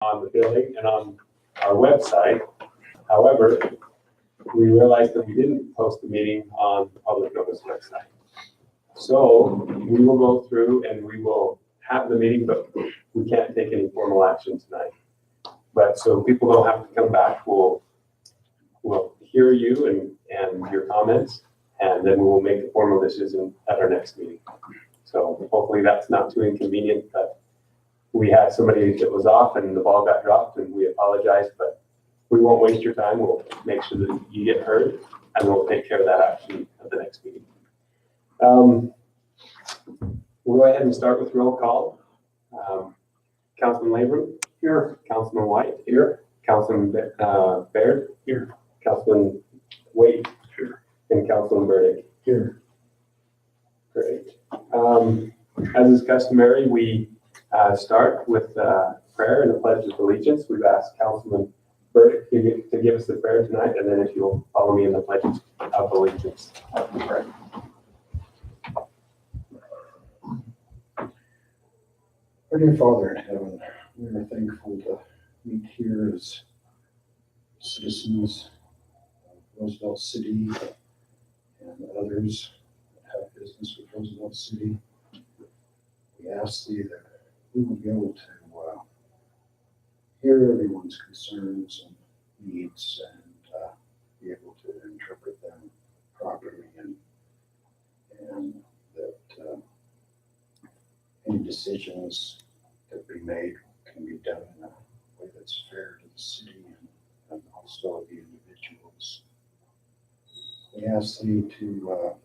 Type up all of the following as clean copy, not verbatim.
on the building and on our website. However, we realized that we didn't post the meeting on the public notice website. So we will go through and we will have the meeting, but we can't take any formal action tonight. But so people don't have to come back. We'll hear you and your comments, and then we will make a formal decision at our next meeting. So hopefully that's not too inconvenient, but we had somebody that was off and the ball got dropped, and we apologize, but we won't waste your time. We'll make sure that you get heard, and we'll take care of that action at the next meeting. We'll go ahead and start with roll call. Councilman Labrum? Here. Councilman White? Here. Councilman Baird? Here. Councilman Wade? Here. And Councilman Burdick? Here. Great. As is customary, we start with prayer and the Pledge of Allegiance. We've asked Councilman Burdick to give us the prayer tonight, and then if you'll follow me in the Pledge of Allegiance. Pray. Our dear Father in heaven, we are thankful to meet here as citizens of Roosevelt City and others that have business with Roosevelt City. We ask Thee that we will be able to hear everyone's concerns and needs and be able to interpret them properly, and that any decisions that be made can be done in a way that's fair to the city and also the individuals. We ask Thee to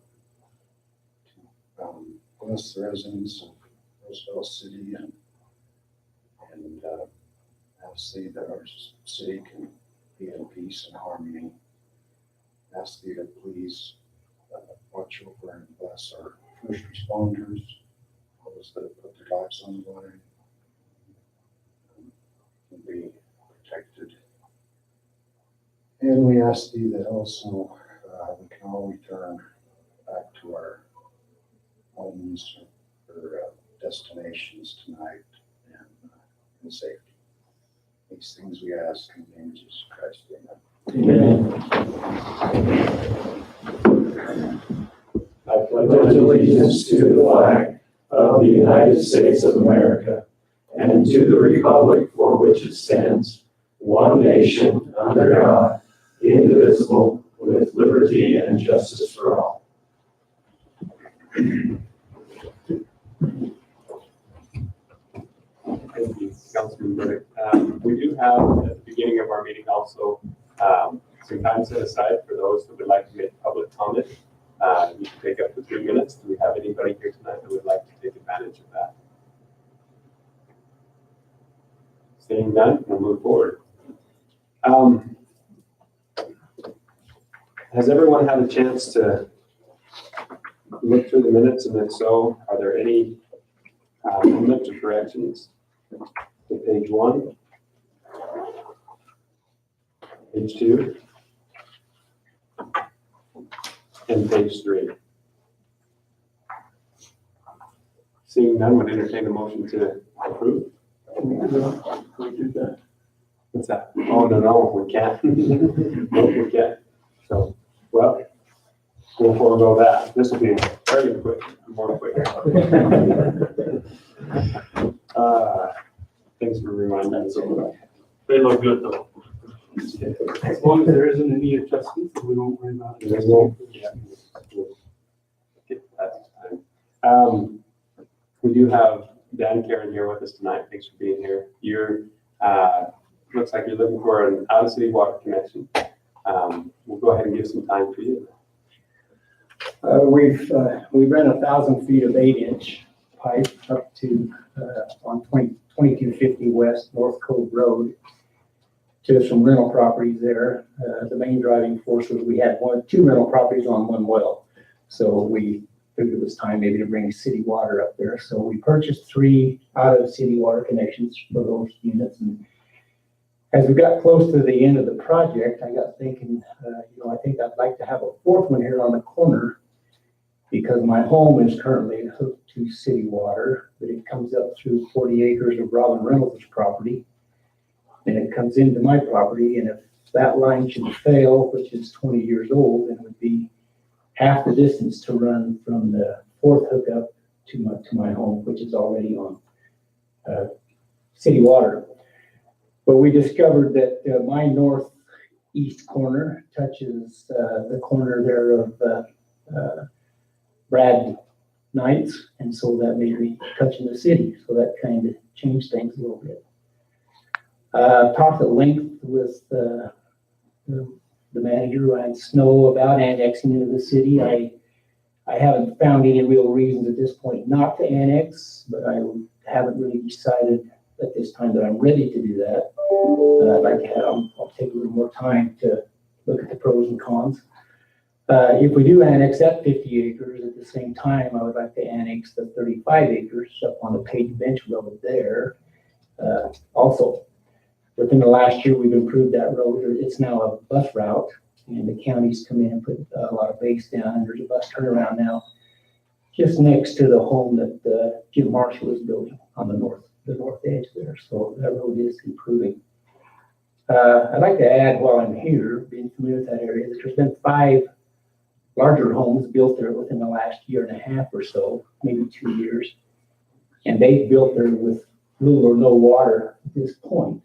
bless the residents of Roosevelt City and ask Thee that our city can be in peace and harmony. Ask Thee to please watch over and bless our first responders, those that have put their lives on the line, and be protected. And we ask Thee that also we can all return back to our homes or destinations tonight and in safety. These things we ask in the name of Jesus Christ. Amen. I pledge allegiance to the flag of the United States of America and to the republic for which it stands, one nation under God, indivisible, with liberty and justice for all. Thank you, Councilman Burdick. We do have at the beginning of our meeting also some time set aside for those that would like to make public comment. You can take up to 3 minutes. Do we have anybody here tonight that would like to take advantage of that? Seeing none, we'll move forward. Has everyone had a chance to look through the minutes, and if so, are there any amendments or corrections? To page 1, page 2, and page 3. Seeing none, would entertain a motion to approve. We do that. What's that? Oh, no, we can't. No, we can't. So, well, we'll forego that. This will be very quick, more quick. Thanks for reminding us of that. They look good though. As long as there isn't any adjustments, we won't worry about it. There's no, yeah, we'll get that time. We do have Dan Karen here with us tonight. Thanks for being here. You're, looks like you're looking for an out-of-city water connection. We'll go ahead and give some time for you. We've ran 1,000 feet of 8-inch pipe up to on 2250 West North Cove Road to some rental properties there. The main driving force was we had two rental properties on one well, so we figured it was time maybe to bring city water up there. So we purchased 3 out-of-city water connections for those units, and as we got close to the end of the project, I got thinking, I think I'd like to have a 4th one here on the corner, because my home is currently hooked to city water, but it comes up through 40 acres of Robin Reynolds' property. comes into my property, and if that line should fail, which is 20 years old, then it would be half the distance to run from the fourth hookup to my home, which is already on city water. But we discovered that my northeast corner touches the corner there of Brad Knight's, and so that made me touching the city. So that kind of changed things a little bit. Talked at length with the manager, Ryan Snow, about annexing into the city. I haven't found any real reasons at this point not to annex, but I haven't really decided at this time that I'm ready to do that. I'd like to I'll take a little more time to look at the pros and cons. If we do annex that 50 acres, at the same time, I would like to annex the 35 acres up on the Page Bench Road there. Also, within the last year, we've improved that road. It's now a bus route, and the county's come in and put a lot of base down, and there's a bus turnaround now just next to the home that Jim Marshall is building on the north edge there. So that road is improving. I'd like to add, while I'm here, being familiar with that area, that there's been 5 larger homes built there within the last year and a half or so, maybe 2 years. And they built there with little or no water at this point.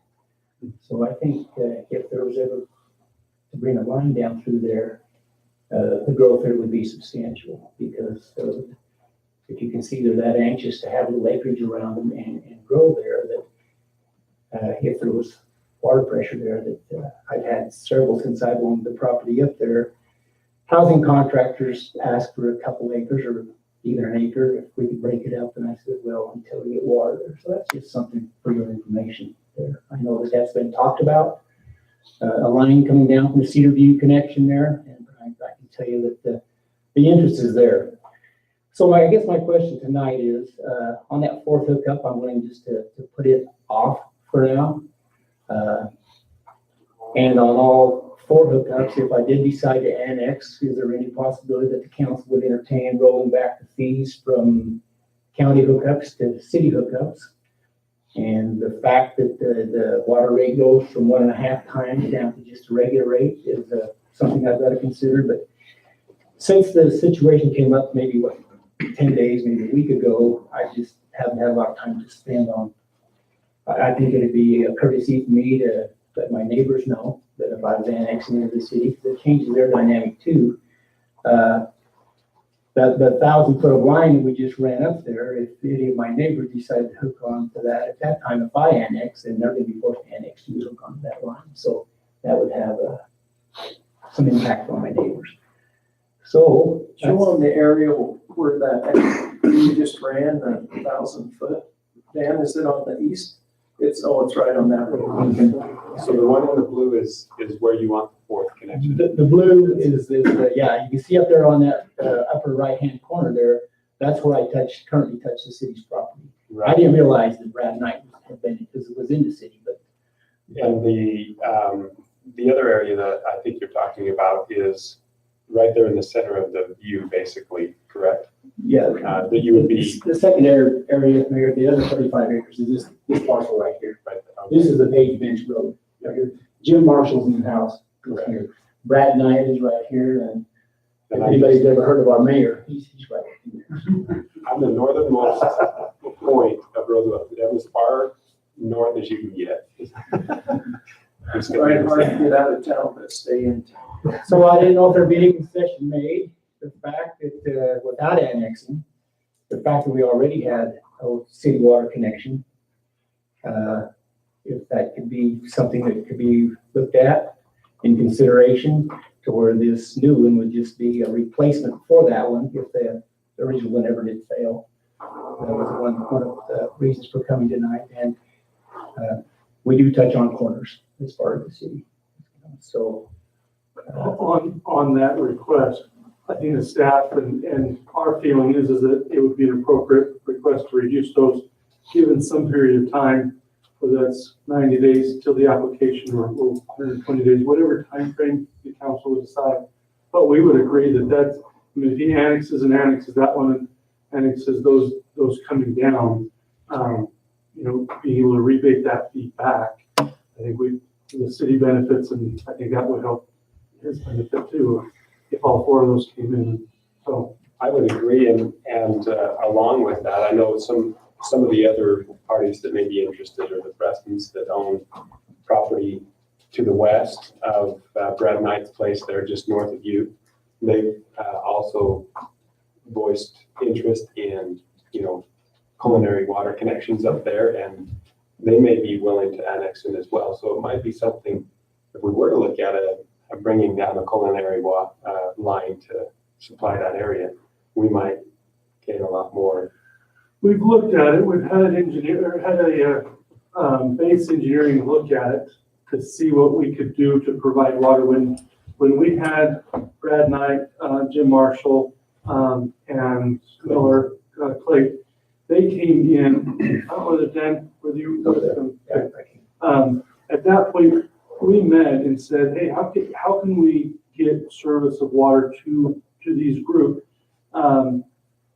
So I think if there was ever to bring a line down through there, the growth there would be substantial, because if you can see they're that anxious to have a little acreage around them and grow there, that if there was water pressure there, that I've had several since I've owned the property up there. Housing contractors ask for a couple acres or even an acre if we could break it up, and I said, well, until we get water there. So that's just something for your information there. I know that that's been talked about, a line coming down from the Cedar View connection there, and I can tell you that the interest is there. So I guess my question tonight is, on that fourth hookup, I'm willing just to put it off for now. And on all 4 hookups, if I did decide to annex, is there any possibility that the council would entertain rolling back the fees from county hookups to city hookups? And the fact that the water rate goes from 1.5 times down to just a regular rate is something I've got to consider. But since the situation came up maybe 10 days, maybe a week ago, I just haven't had a lot of time to spend on. I think it'd be a courtesy for me to let my neighbors know that if I was annexing into the city, because it changes their dynamic too. The 1,000-foot of line that we just ran up there, if any of my neighbors decide to hook on to that, at that time, if I annex, then they're going to be forced to annex to hook onto that line. So that would have some impact on my neighbors. So on the area where that you just ran, the 1,000-foot, Dan, is it on the east? It's right on that road. So the one in the blue is where you want the 4th connection. the blue is yeah, you can see up there on that upper right-hand corner there, that's where I currently touch the city's property. Right. I didn't realize that Brad Knight had been, because it was in the city, but. And the other area that I think you're talking about is right there in the center of the view, basically, correct? Yeah. That you would be. The second area, Mayor, the other 35 acres is this parcel right here. Right. This is the Page Bench Road. Right here. Jim Marshall's new house is here. Brad Knight is right here, and if anybody's ever heard of our mayor, he's right here. I'm the northernmost point of Roosevelt. That was far north as you can get. It's very hard to get out of town, but stay in town. So I didn't know if there'd be any concession made. The fact that without annexing, the fact that we already had a city water connection, if that could be something that could be looked at in consideration, to where this new one would just be a replacement for that one if the original one ever did fail. That was one of the reasons for coming tonight. And we do touch on corners as part of the city. So on that request, I think the staff and our feeling is that it would be an appropriate request to reduce those given some period of time, whether that's 90 days till the application or 120 days, whatever time frame the council would decide. But we would agree that that's, I mean, if he annexes that one and annexes those coming down, being able to rebate that fee back, I think the city benefits, and I think that would help his benefit too, if all four of those came in. So I would agree, and along with that, I know some of the other parties that may be interested are the Prestons that own property to the west of Brad Knight's place there, just north of you. They also voiced interest in, culinary water connections up there, and they may be willing to annex in as well. So it might be something, if we were to look at bringing down a culinary line to supply that area, we might gain a lot more. we've looked at it. We've had a base engineering look at it to see what we could do to provide water. When we had Brad Knight, Jim Marshall, and Miller, Clay, they came in, I don't know whether Dan, whether you were with them. At that point, we met and said, hey, how can we get service of water to these groups?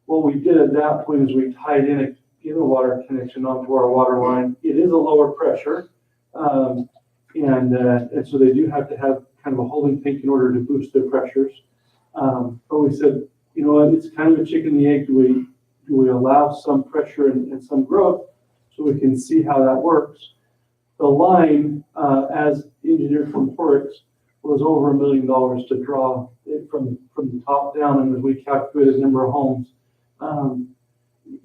What we did at that point is we tied in a water connection onto our water line. It is a lower pressure, and so they do have to have kind of a holding tank in order to boost their pressures. But we said, you know what, it's kind of a chicken and the egg. Do we allow some pressure and some growth so we can see how that works? The line, as engineered from Horrocks, was over $1 million to draw it from the top down, and as we calculated the number of homes,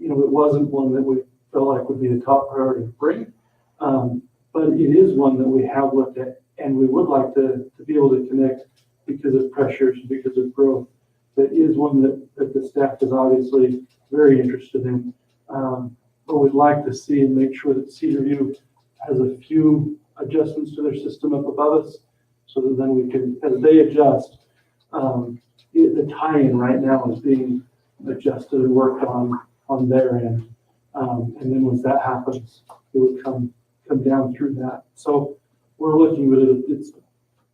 it wasn't one that we felt like would be the top priority to bring, but it is one that we have looked at, and we would like to be able to connect because of pressures, because of growth. That is one that the staff is obviously very interested in, but we'd like to see and make sure that Cedar View has a few adjustments to their system up above us, so that then we can, as they adjust, the tie-in right now is being adjusted and worked on their end, and then once that happens, it would come down through that. So we're looking at it.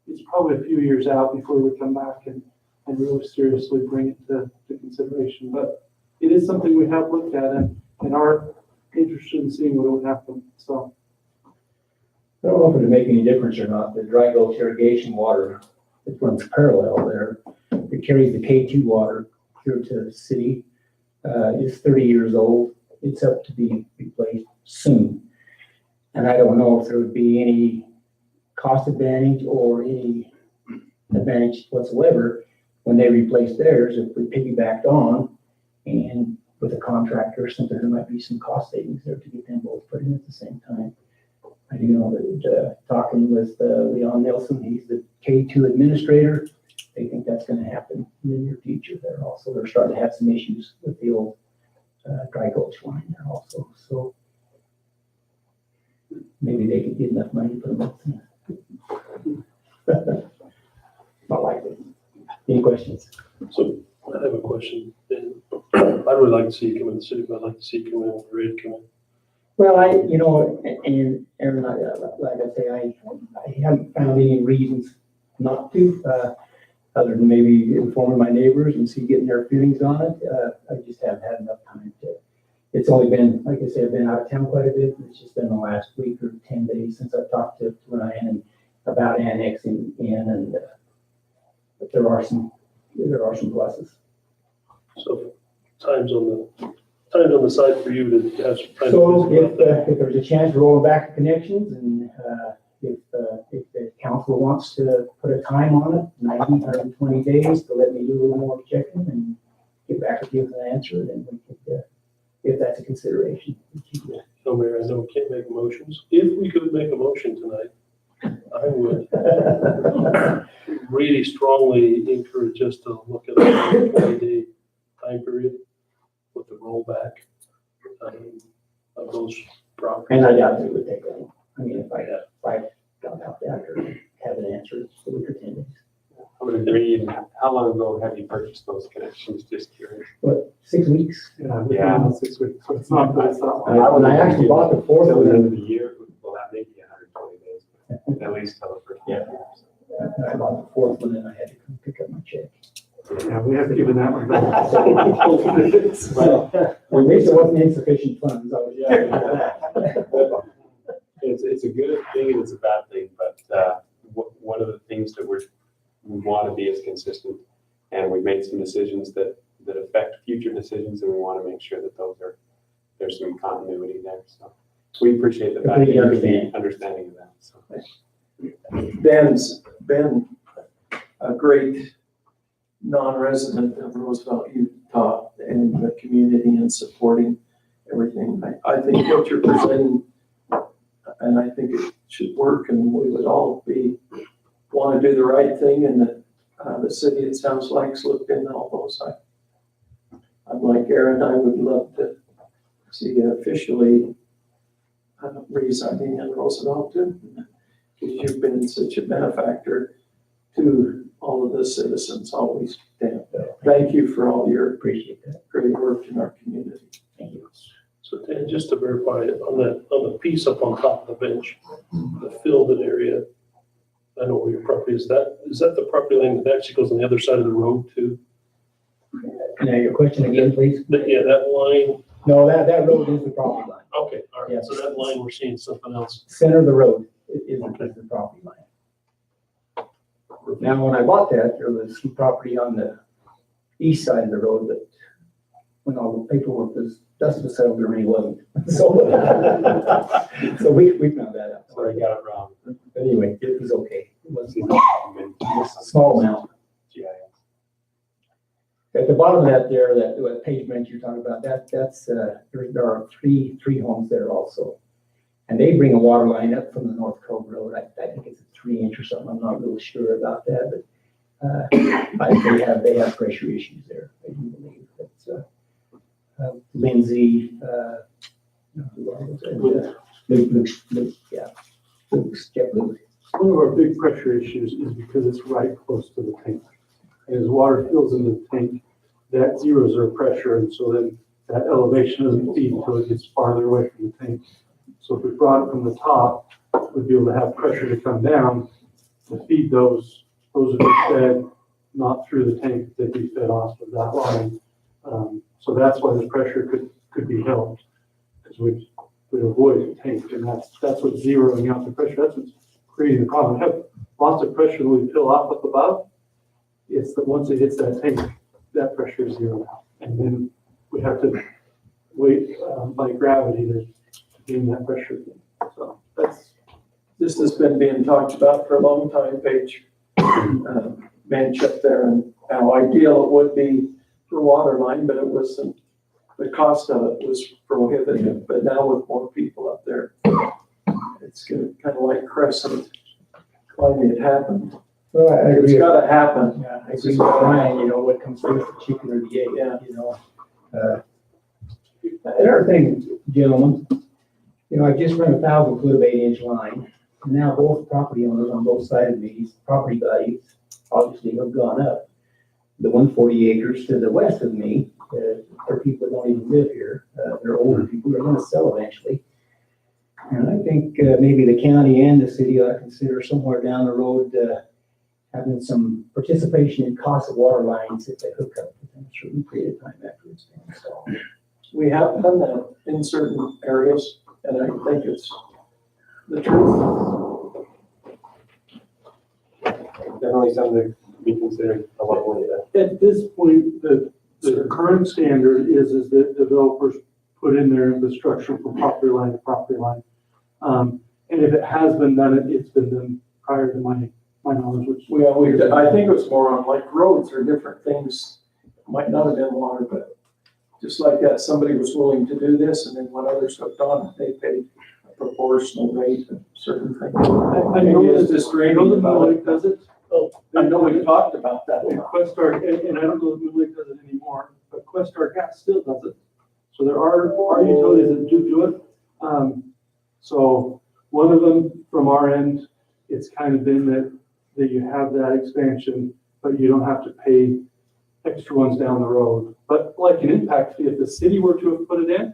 It's probably a few years out before we come back and really seriously bring it to consideration. But it is something we have looked at and are interested in seeing what would happen. So I don't know if it'd make any difference or not. The dry gulch irrigation water that runs parallel there, it carries the K2 water here to the city. It's 30 years old. It's up to be replaced soon. And I don't know if there would be any cost advantage or any advantage whatsoever when they replace theirs. If we piggybacked on and with a contractor or something, there might be some cost savings there to get them both put in at the same time. I do know that talking with Leon Nelson, he's the K2 administrator. They think that's going to happen in the near future there also. They're starting to have some issues with the old dry gulch line there also. So maybe they could get enough money to put them up. Not likely. Any questions? So I have a question. I'd really like to see you come in the city, but I'd like to see you come in when you're ready to come in. Well, and Aaron, like I say, I haven't found any reasons not to, other than maybe informing my neighbors and getting their feelings on it. I just haven't had enough time to. It's only been, like I said, I've been out of town quite a bit. It's just been the last week or 10 days since I've talked to Ryan about annexing in, and but there are some pluses. So time's on the side for you to have some time. So if there's a chance to roll back the connections, and if the council wants to put a time on it, 90, 120 days to let me do a little more checking and get back with you with an answer, then we could, if that's a consideration. No, Mayor, I know we can't make motions. If we could make a motion tonight, I would really strongly encourage us to look at a 20-day time period with the rollback of those properties. And I doubt it would take long. I mean, if I got out there or have an answer, it's a week or 10 days. I would agree. And how long ago have you purchased those connections? Just curious. What, 6 weeks? yeah, 6 weeks. So it's not long. I actually bought the fourth Till the one. end of the year, well, that may be 120 days, but at least till the first. Yeah. I bought the fourth one and I had to come pick up my check. Yeah, we have given that one back. Well, at least it wasn't insufficient funds. I was, It's a good thing saying it's a bad thing, but one of the things that we want to be is consistent, and we've made some decisions that affect future decisions, and we want to make sure that there's some continuity there. So we appreciate the fact that you're the understanding of that. So. Ben's been a great non-resident of Roosevelt, Utah, and the community and supporting everything. I think what you're presenting, and I think it should work, and we would all want to do the right thing, and the city, it sounds like, has looked into all those. I'm like Aaron, I would love to see you officially residing in Roosevelt too, because you've been such a benefactor to all of the citizens always. Thank you for all your Appreciate that. great work in our community. Thank you. So Dan, just to verify, on the piece up on top of the bench, the fielded area, I know where your property is. Is that the property line that actually goes on the other side of the road too? Can I have your question again, please? Yeah, that line. No, that road is the property line. Okay, all right. Yes. So that line, we're seeing something else. Center of the road is Okay. the property line. Now, when I bought that, there was some property on the east side of the road, but when all the paperwork was, dust was settled, there really wasn't. So we found that out. So I got it wrong. Anyway, it was okay. It wasn't This a small amount. GIS. At the bottom of that there, that pavement you're talking about, that's there are three homes there also. And they bring a water line up from the North Cove Road. I think it's a 3-inch or something. I'm not really sure about that, but they have pressure issues there. I do believe that's Lindsay, Jeff Luke. One of our big pressure issues is because it's right close to the tank. And as water fills into the tank, that zeroes our pressure, and so then that elevation doesn't feed until it gets farther away from the tank. So if we brought it from the top, we'd be able to have pressure to come down to feed those would be fed not through the tank, they'd be fed off of that line. So that's why the pressure could be held, because we'd avoid the tank, and that's what's zeroing out the pressure. That's what's creating the problem. We have lots of pressure that we fill off up above. It's that once it hits that tank, that pressure is zeroed out, and then we have to wait by gravity to gain that pressure again. So this has been being talked about for a long time, Paige. Bench up there, and how ideal it would be for water line, but it wasn't. The cost of it was prohibitive. But now with more people up there, it's gonna kind of like Crescent climbing. It happened. Well, I It's agree. got to happen. Yeah, I agree with Brian, what comes first, the chicken or the egg, Yeah. Another thing, gentlemen, I just run 1,000 foot of 8-inch line. And now both property owners on both sides of these property values obviously have gone up. The 140 acres to the west of me, for people that don't even live here, they're older people, they're gonna sell eventually. And I think maybe the county and the city ought to consider somewhere down the road having some participation in cost of water lines if they hook up within a certain period of time after it's been installed. We have done that in certain areas, and I think it's the truth. Definitely something to be considered along with that. At this point, the current standard is that developers put in their infrastructure from property line to property line. And if it has been done, it's been done prior to my knowledge, which. I think it was more on like roads or different things, might not have been water, but just like that, somebody was willing to do this, and then when others hooked on, they paid a proportional rate of certain things. I know It's that just raining about it. does it. Oh, I know we talked about that. Questar, and I don't know if Blue Lake does it anymore, but Questar Gas still does it. So there are utilities that do it. So one of them from our end, it's kind of been that you have that expansion, but you don't have to pay extra ones down the road. But like an impact fee, if the city were to have put it in,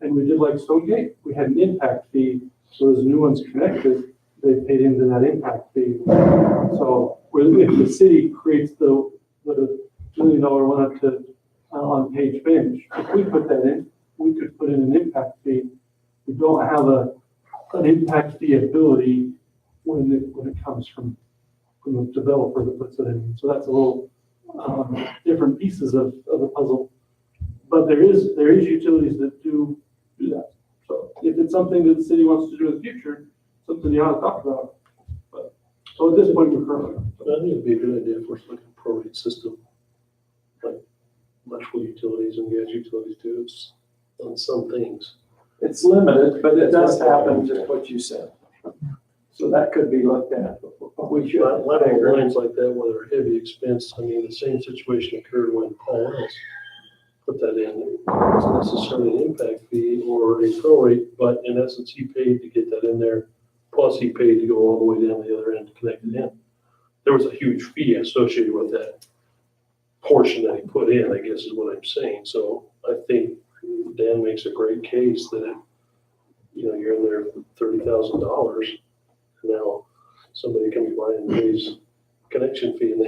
and we did like Stonegate, we had an impact fee. So as new ones connected, they paid into that impact fee. So if the city creates the $1 million one up to on Page Bench, if we put that in, we could put in an impact fee. We don't have a an impact fee ability when it comes from the developer that puts it in. So that's a little different pieces of the puzzle. But there is utilities that do that. So if it's something that the city wants to do in the future, something you ought to talk about. But, so at this point, we're currently. I think it'd be a good idea if we're looking at a prorate system, like electrical utilities and gas utilities too. It's on some things. It's limited, but it does happen, just what you said. So that could be looked at. We should. Lines like that where they're heavy expense. I mean, the same situation occurred when Paul Ellis put that in. It wasn't necessarily an impact fee or a prorate, but in essence, he paid to get that in there. Plus he paid to go all the way down the other end to connect it in. There was a huge fee associated with that portion that he put in, I guess is what I'm saying. So I think Dan makes a great case that, you're in there for $30,000. Now somebody comes by and pays connection fee and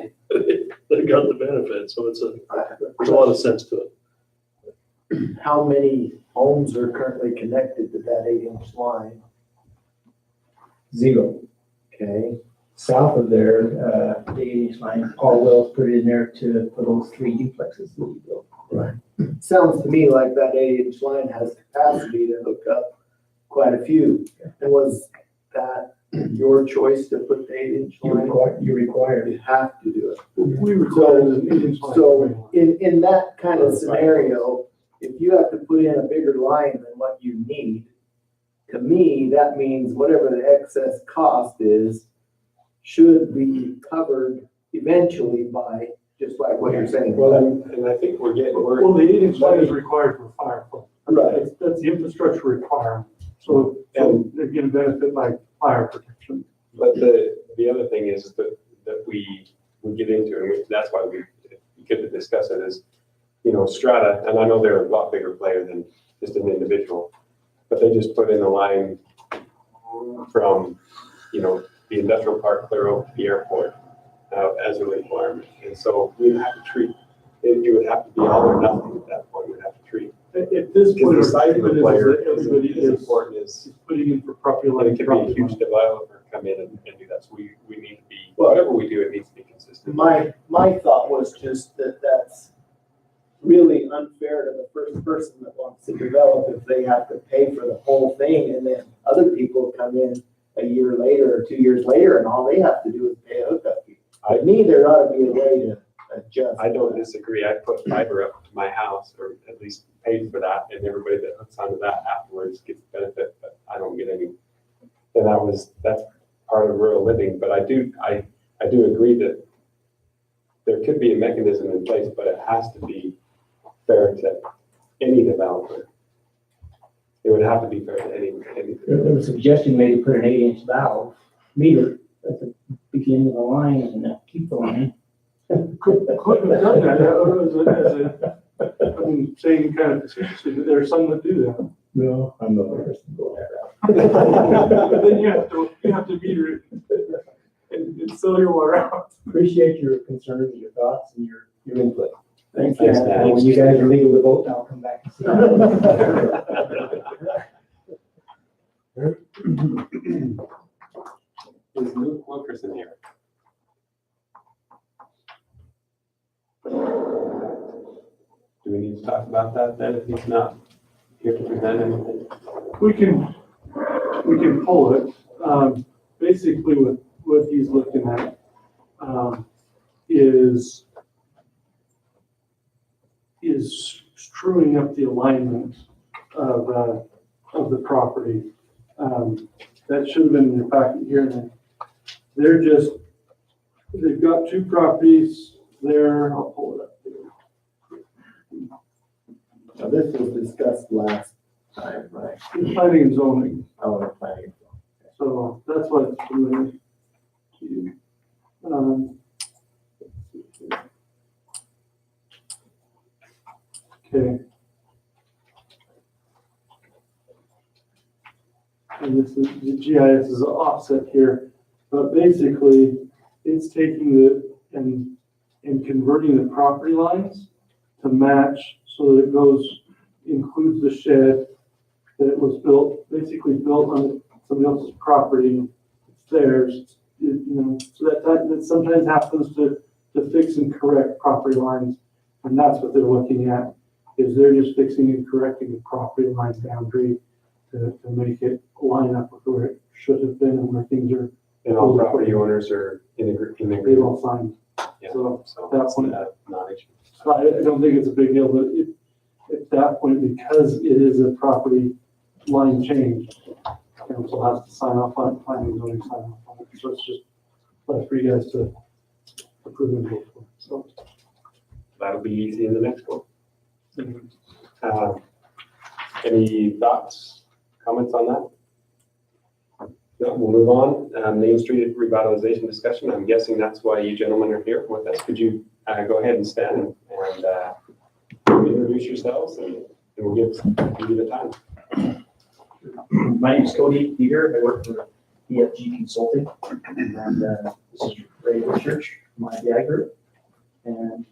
they got the benefit. So there's a lot of sense to it. How many homes are currently connected to that 8-inch line? 0. Okay, South of there, the 8-inch line, Paul Wells put it in there for those 3 duplexes that we built. sounds to me like that 8-inch line has capacity to hook up quite a few. And was that your choice to put the 8-inch line? You're required. You have to do it. We require an 8-inch line. So in that kind of scenario, if you have to put in a bigger line than what you need, to me, that means whatever the excess cost is should be covered eventually by, just like what you're saying. Well, and I think we're Well, the 8-inch line is required for fire flow. Right. That's the infrastructure requirement. So they're gonna benefit by fire protection. But the other thing is that we get into, and that's why we get to discuss it, is, Strata, and I know they're a lot bigger player than just an individual, but they just put in a line from, the industrial park clear over to the airport as a requirement. And so we have to treat, you would have to be all or nothing at that point. We'd have to treat. At this point, Because the size of the player is everybody as is important as, putting in for property line. it could be a huge developer come in and do that. So we need to be, whatever we do, it needs to be consistent. My thought was just that's really unfair to the first person that wants to develop if they have to pay for the whole thing and then other people come in a year later or 2 years later and all they have to do is pay a hookup fee. To me, there ought to be a way to adjust. I don't disagree. I put fiber up to my house, or at least paid for that, and everybody that hooks onto that afterwards gets the benefit, but I don't get any. And that's part of rural living. But I do agree that there could be a mechanism in place, but it has to be fair to any developer. It would have to be fair to any. There was a suggestion made to put an 8-inch valve meter at the beginning of the line and keep the line. Couldn't have done that. I'm saying kind of facetiously that there are some that do that. No, I'm not the person to go that route. But then you have to meter it and sell your water out. Appreciate your concerns, your thoughts, and your input. Thank Thanks, you. Dan. When you guys are legal to vote, I'll come back and see. Is Luke Wilkerson here? Do we need to talk about that then if he's not here to present anything? We can pull it. Basically what he's looking at is screwing up the alignment of the property. That should have been in your packet here. And they've got 2 properties there. I'll pull it up here. Now, this was discussed last time, right? Planning and zoning. Our planning. So that's what it's familiar to you. Okay. And this is the GIS is an offset here, but basically it's taking and converting the property lines to match so that it includes the shed that was basically built on somebody else's property, it's theirs, you know, so that sometimes happens to fix and correct property lines. And that's what they're looking at, is they're just fixing and correcting the property line boundary to make it line up with where it should have been and where things are, And all property owners are in they agreement. all find. Yeah. So So that that's one- not issue. So I don't think it's a big deal, but at that point, because it is a property line change, council has to sign off on it, planning and zoning sign off on it. So it's just left for you guys to approve and vote for. So, That'll be easy in the next one. Any thoughts, comments on that? No, we'll move on. Main Street revitalization discussion. I'm guessing that's why you gentlemen are here with us. Could you go ahead and stand and introduce yourselves, and we'll give you the time. My name is Cody Peter. I work for EFG Consulting, and this is Ray Research from IBI Group, and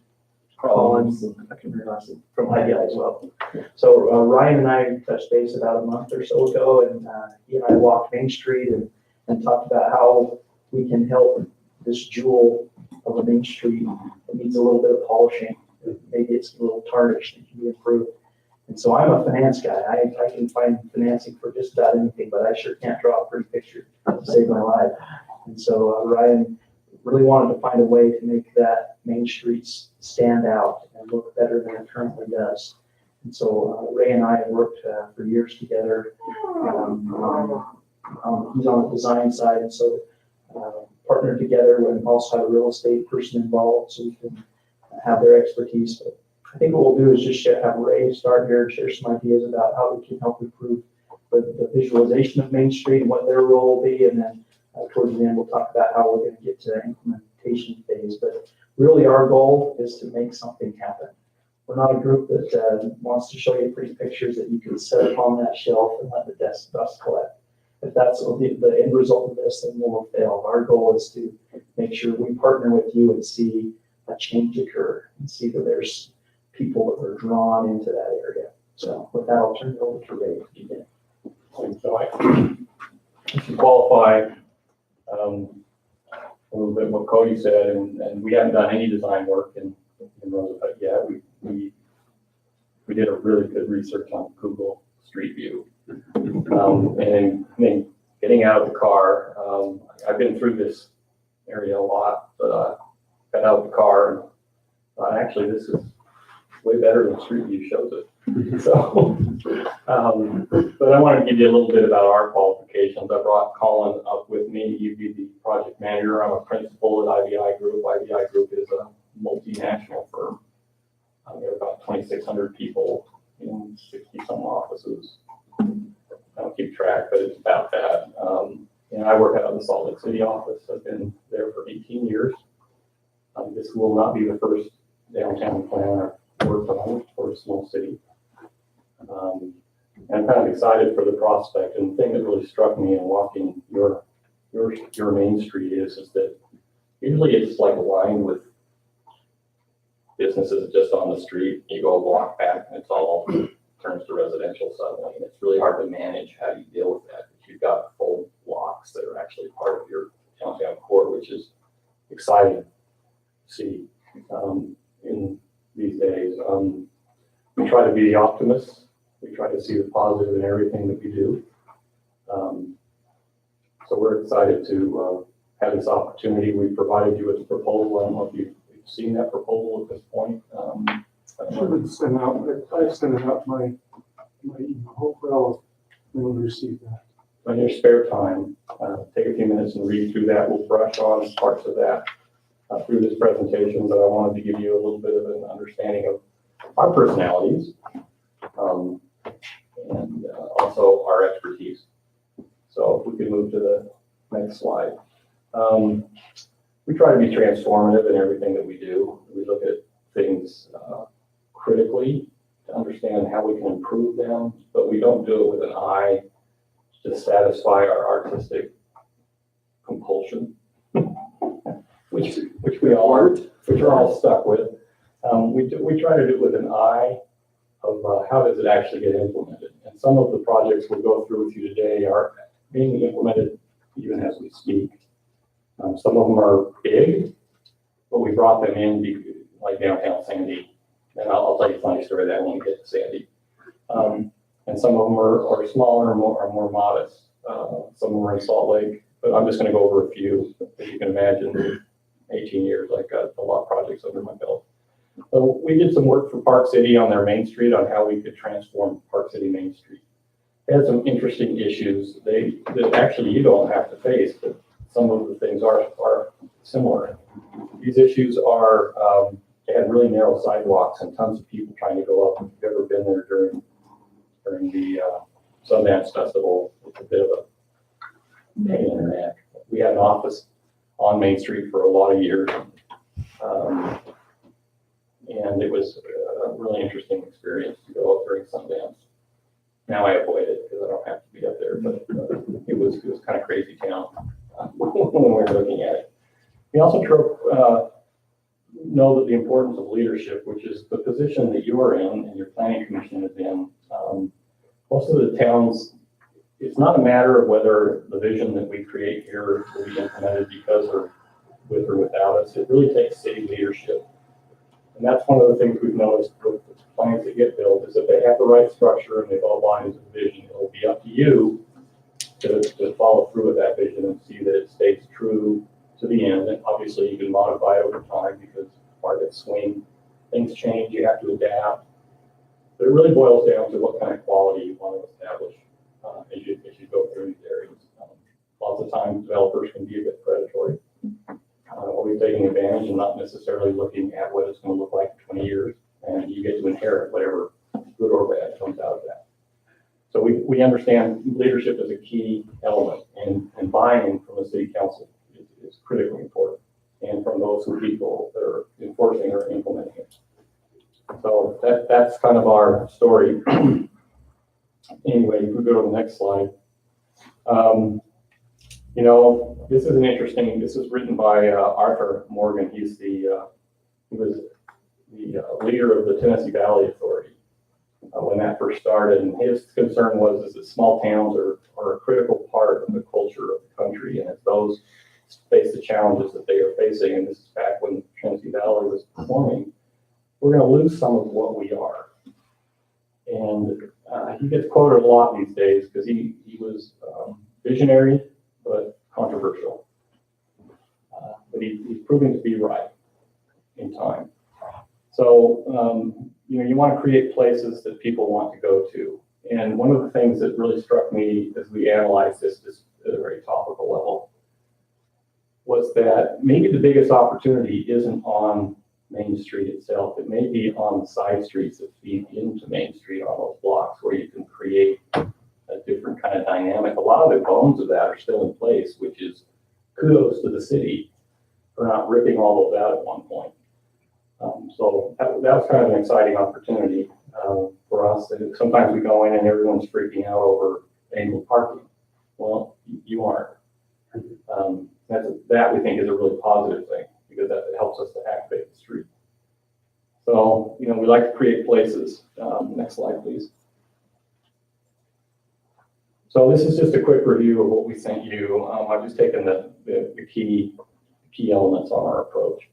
Collins, I can realize it, from IBI as well. So Ryan and I touched base about a month or so ago, and he and I walked Main Street and talked about how we can help this jewel of a Main Street that needs a little bit of polishing. Maybe it's a little tarnished and can be improved. And so I'm a finance guy. I can find financing for just about anything, but I sure can't draw a pretty picture to save my life. And so Ryan really wanted to find a way to make that Main Street stand out and look better than it currently does. And so Ray and I have worked for years together. He's on the design side, and so partnered together and also have a real estate person involved so we can have their expertise. But I think what we'll do is just have Ray start here and share some ideas about how we can help improve the visualization of Main Street and what their role will be. And then towards the end, we'll talk about how we're going to get to implementation phase. But really our goal is to make something happen. We're not a group that wants to show you pretty pictures that you can set up on that shelf and let the dust collect. If that's the end result of this, then we'll fail. Our goal is to make sure we partner with you and see a change occur and see that there's people that are drawn into that area. So with that, I'll turn it over to Ray to begin. To qualify a little bit what Cody said, and we haven't done any design work in Roosevelt yet. We did a really good research on Google Street View. And then getting out of the car, I've been through this area a lot, but got out of the car and actually this is way better than Street View shows it. So, but I want to give you a little bit about our qualifications. I brought Colin up with me. He'd be the project manager. I'm a principal at IBI Group. IBI Group is a multinational firm. We have about 2,600 people in 60-some offices. I don't keep track, but it's about that. And I work out of the Salt Lake City office. I've been there for 18 years. This will not be the first downtown plan I've worked on for a small city. And I'm kind of excited for the prospect. And the thing that really struck me in walking your Main Street is that usually it's like lined with businesses just on the street. You go a block back and it's all turns to residential suddenly. And it's really hard to manage how you deal with that. If you've got full blocks that are actually part of your downtown core, which is exciting to see in these days. We try to be the optimists. We try to see the positive in everything that we do. So we're excited to have this opportunity. We provided you with a proposal. I don't know if you've seen that proposal at this point. should have sent out, I've sent it out my email. Hopefully I'll receive that. In your spare time, take a few minutes and read through that. We'll brush on parts of that through this presentation, but I wanted to give you a little bit of an understanding of our personalities and also our expertise. So if we could move to the next slide. We try to be transformative in everything that we do. We look at things critically to understand how we can improve them, but we don't do it with an eye to satisfy our artistic compulsion, which we all are, which we're all stuck with. We try to do it with an eye of how does it actually get implemented. And some of the projects we'll go through with you today are being implemented even as we speak. Some of them are big, but we brought them in, like downtown Sandy. And I'll tell you a funny story that when we get to Sandy. And some of them are smaller and more modest. Some of them are in Salt Lake, but I'm just going to go over a few. As you can imagine, 18 years, I've got a lot of projects under my belt. So we did some work for Park City on their Main Street on how we could transform Park City Main Street. They had some interesting issues that actually you don't have to face, but some of the things are similar. These issues are, they had really narrow sidewalks and tons of people trying to go up. If you've ever been there during the Sundance Festival, it's a bit of a pain in the neck. We had an office on Main Street for a lot of years. And it was a really interesting experience to go up during Sundance. Now I avoid it because I don't have to be up there, but it was kind of crazy town when we were looking at it. We also know that the importance of leadership, which is the position that you are in and your planning commission is in. Most of the towns, it's not a matter of whether the vision that we create here will be implemented because or with or without us. It really takes city leadership. And that's one of the things we've noticed with the plans that get built is that they have the right structure and they've all aligned with the vision. It'll be up to you to follow through with that vision and see that it stays true to the end. And obviously you can modify it over time because markets swing, things change, you have to adapt. But it really boils down to what kind of quality you want to establish as you go through these areas. Lots of times developers can be a bit predatory. Always taking advantage and not necessarily looking at what it's going to look like in 20 years, and you get to inherit whatever good or bad comes out of that. So we understand leadership is a key element, and buy-in from the city council is critically important, and from those people that are enforcing or implementing it. So that's kind of our story. Anyway, if we go to the next slide. You know, this is written by Arthur Morgan. He was the leader of the Tennessee Valley Authority when that first started. And his concern was that small towns are a critical part of the culture of the country. And if those face the challenges that they are facing, and this is back when Tennessee Valley was forming, we're going to lose some of what we are. And he gets quoted a lot these days because he was visionary, but controversial. But he's proving to be right in time. So, you know, you want to create places that people want to go to. And one of the things that really struck me as we analyzed this at a very topical level was that maybe the biggest opportunity isn't on Main Street itself. It may be on the side streets that feed into Main Street on those blocks where you can create a different kind of dynamic. A lot of the bones of that are still in place, which is kudos to the city for not ripping all those out at one point. So that was kind of an exciting opportunity for us. Sometimes we go in and everyone's freaking out over angled parking. Well, you aren't. That we think is a really positive thing because that helps us to activate the street. So, you know, we like to create places. Next slide, please. So this is just a quick review of what we sent you. I've just taken the key elements on our approach.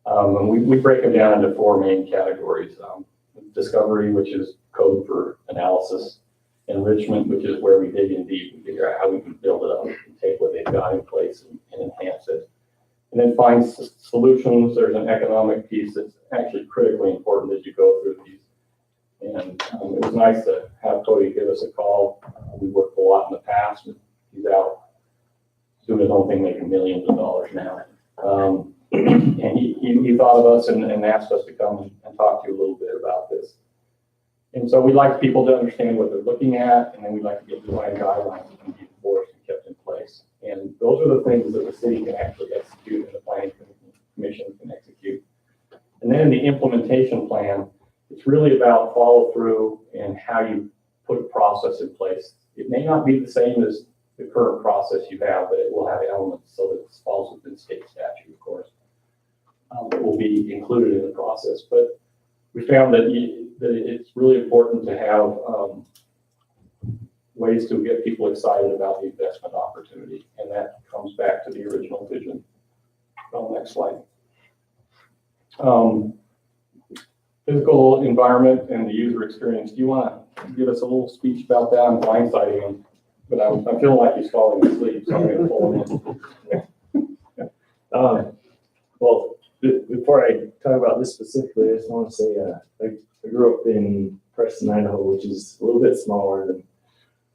And we break them down into four main categories. Discovery, which is code for analysis. Enrichment, which is where we dig in deep and figure out how we can build it up and take what they've got in place and enhance it. And then find solutions. There's an economic piece that's actually critically important as you go through these. And it was nice to have Cody give us a call. We worked a lot in the past, and he's out doing his own thing, making millions of dollars now. And he thought of us and asked us to come and talk to you a little bit about this. And so we'd like people to understand what they're looking at, and then we'd like to get design guidelines that can be enforced and kept in place. And those are the things that the city can actually execute and the planning commission can execute. And then in the implementation plan, it's really about follow through and how you put a process in place. It may not be the same as the current process you have, but it will have elements so that it falls within state statute, of course, that will be included in the process. But we found that it's really important to have ways to get people excited about the investment opportunity. And that comes back to the original vision. Next slide. Physical environment and the user experience. Do you want to give us a little speech about that? I'm blindsiding him, but I'm feeling like he's falling asleep, so I'm going to pull him in. Well, before I talk about this specifically, I just want to say I grew up in Preston, Idaho, which is a little bit smaller than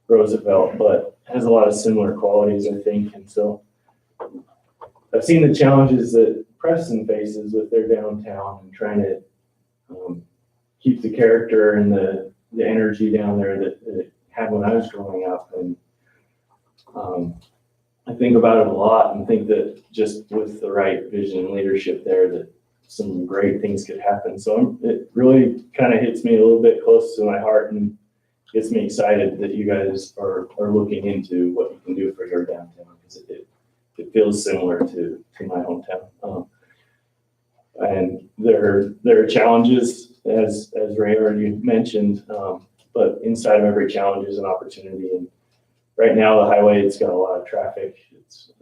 Roosevelt, but has a lot of similar qualities, I think. And so I've seen the challenges that Preston faces with their downtown and trying to keep the character and the energy down there that it had when I was growing up. And I think about it a lot and think that just with the right vision and leadership there, that some great things could happen. So it really kind of hits me a little bit close to my heart and gets me excited that you guys are looking into what you can do for your downtown, because it feels similar to my hometown. And there are challenges, as Ray already mentioned, but inside of every challenge is an opportunity. And right now, the highway, it's got a lot of traffic. It's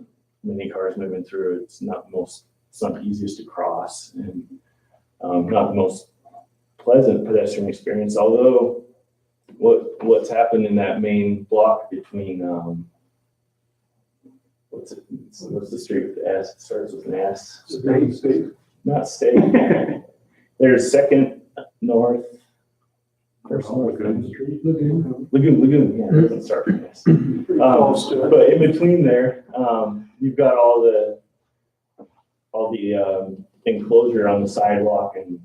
many cars moving through. It's not the easiest to cross, and not the most pleasant pedestrian experience. Although what's happened in that main block between what's the street with the S? It starts with an S. State. Not State. There's Second North. First North. Lagoon. Yeah, it doesn't start with S. But in between there, you've got all the enclosure on the sidewalk, and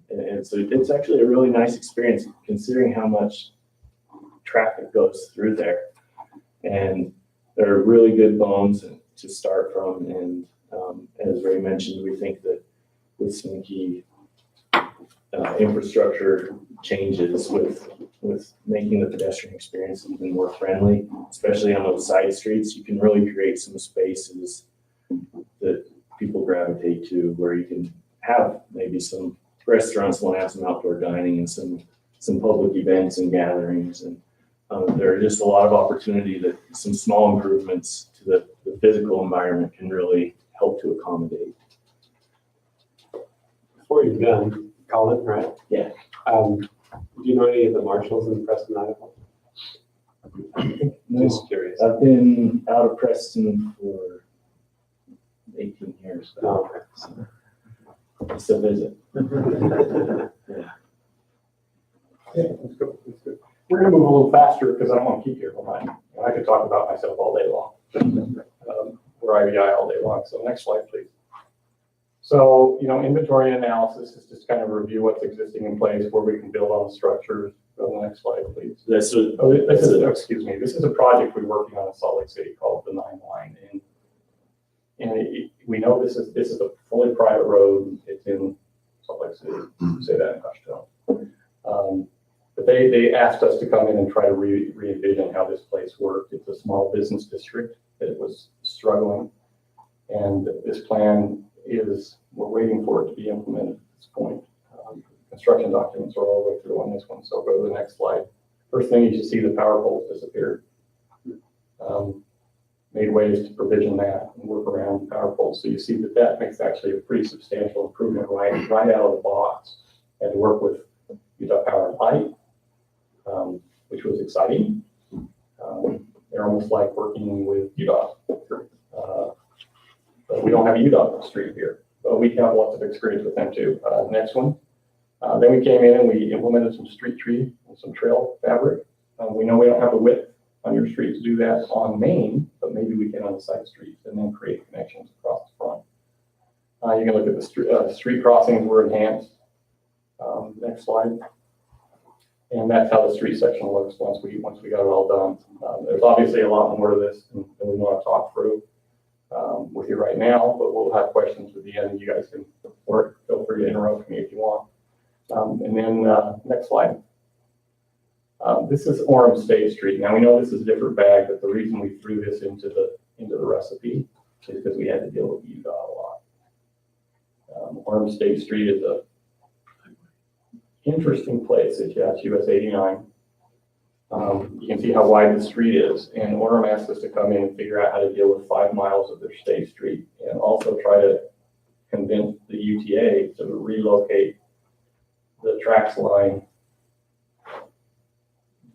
so it's actually a really nice experience considering how much traffic goes through there. And there are really good bones to start from. And as Ray mentioned, we think that with some key infrastructure changes, with making the pedestrian experience even more friendly, especially on those side streets, you can really create some spaces that people gravitate to, where you can have maybe some restaurants want to have some outdoor dining and some public events and gatherings. And there are just a lot of opportunity that some small improvements to the physical environment can really help to accommodate. Before you're done, Colin, right? Yeah. Do you know any of the marshals in Preston, Idaho? No, Just curious. I've been out of Preston for 18 years. Oh, okay. So just a visit. Yeah, let's go. We're gonna move a little faster because I don't want to keep you all night. I could talk about myself all day long, or IBI all day long. So next slide, please. So, inventory analysis is just kind of review what's existing in place, where we can build on the structures. Go to the next slide, please. This is a project we're working on in Salt Lake City called the 9 Line. And we know this is a fully private road. It's in Salt Lake City. Say that in hushed. But they asked us to come in and try to re-envision how this place worked. It's a small business district that was struggling. And this plan we're waiting for it to be implemented at this point. Construction documents are all the way through on this one. So go to the next slide. First thing you should see, the power poles disappeared. Made ways to provision that and work around power poles. So you see that makes actually a pretty substantial improvement right out of the box. Had to work with Utah Power and Light, which was exciting. They're almost like working with UDOT. But we don't have a UDOT street here, but we have lots of experience with them too. Next one. Then we came in and we implemented some street tree and some trail fabric. We know we don't have the width on your street to do that on Main, but maybe we can on the side streets and then create connections across the front. You can look at the street crossings were enhanced. Next slide. And that's how the street section looks once we got it all done. There's obviously a lot more to this than we want to talk through with you right now, but we'll have questions at the end. You guys can feel free to interrupt me if you want. And then next slide. This is Orem State Street. Now we know this is a different bag, but the reason we threw this into the recipe is because we had to deal with UDOT a lot. Orem State Street is a interesting place. It's US 89. You can see how wide the street is, and Orem asked us to come in and figure out how to deal with 5 miles of their state street, and also try to convince the UTA to relocate the tracks line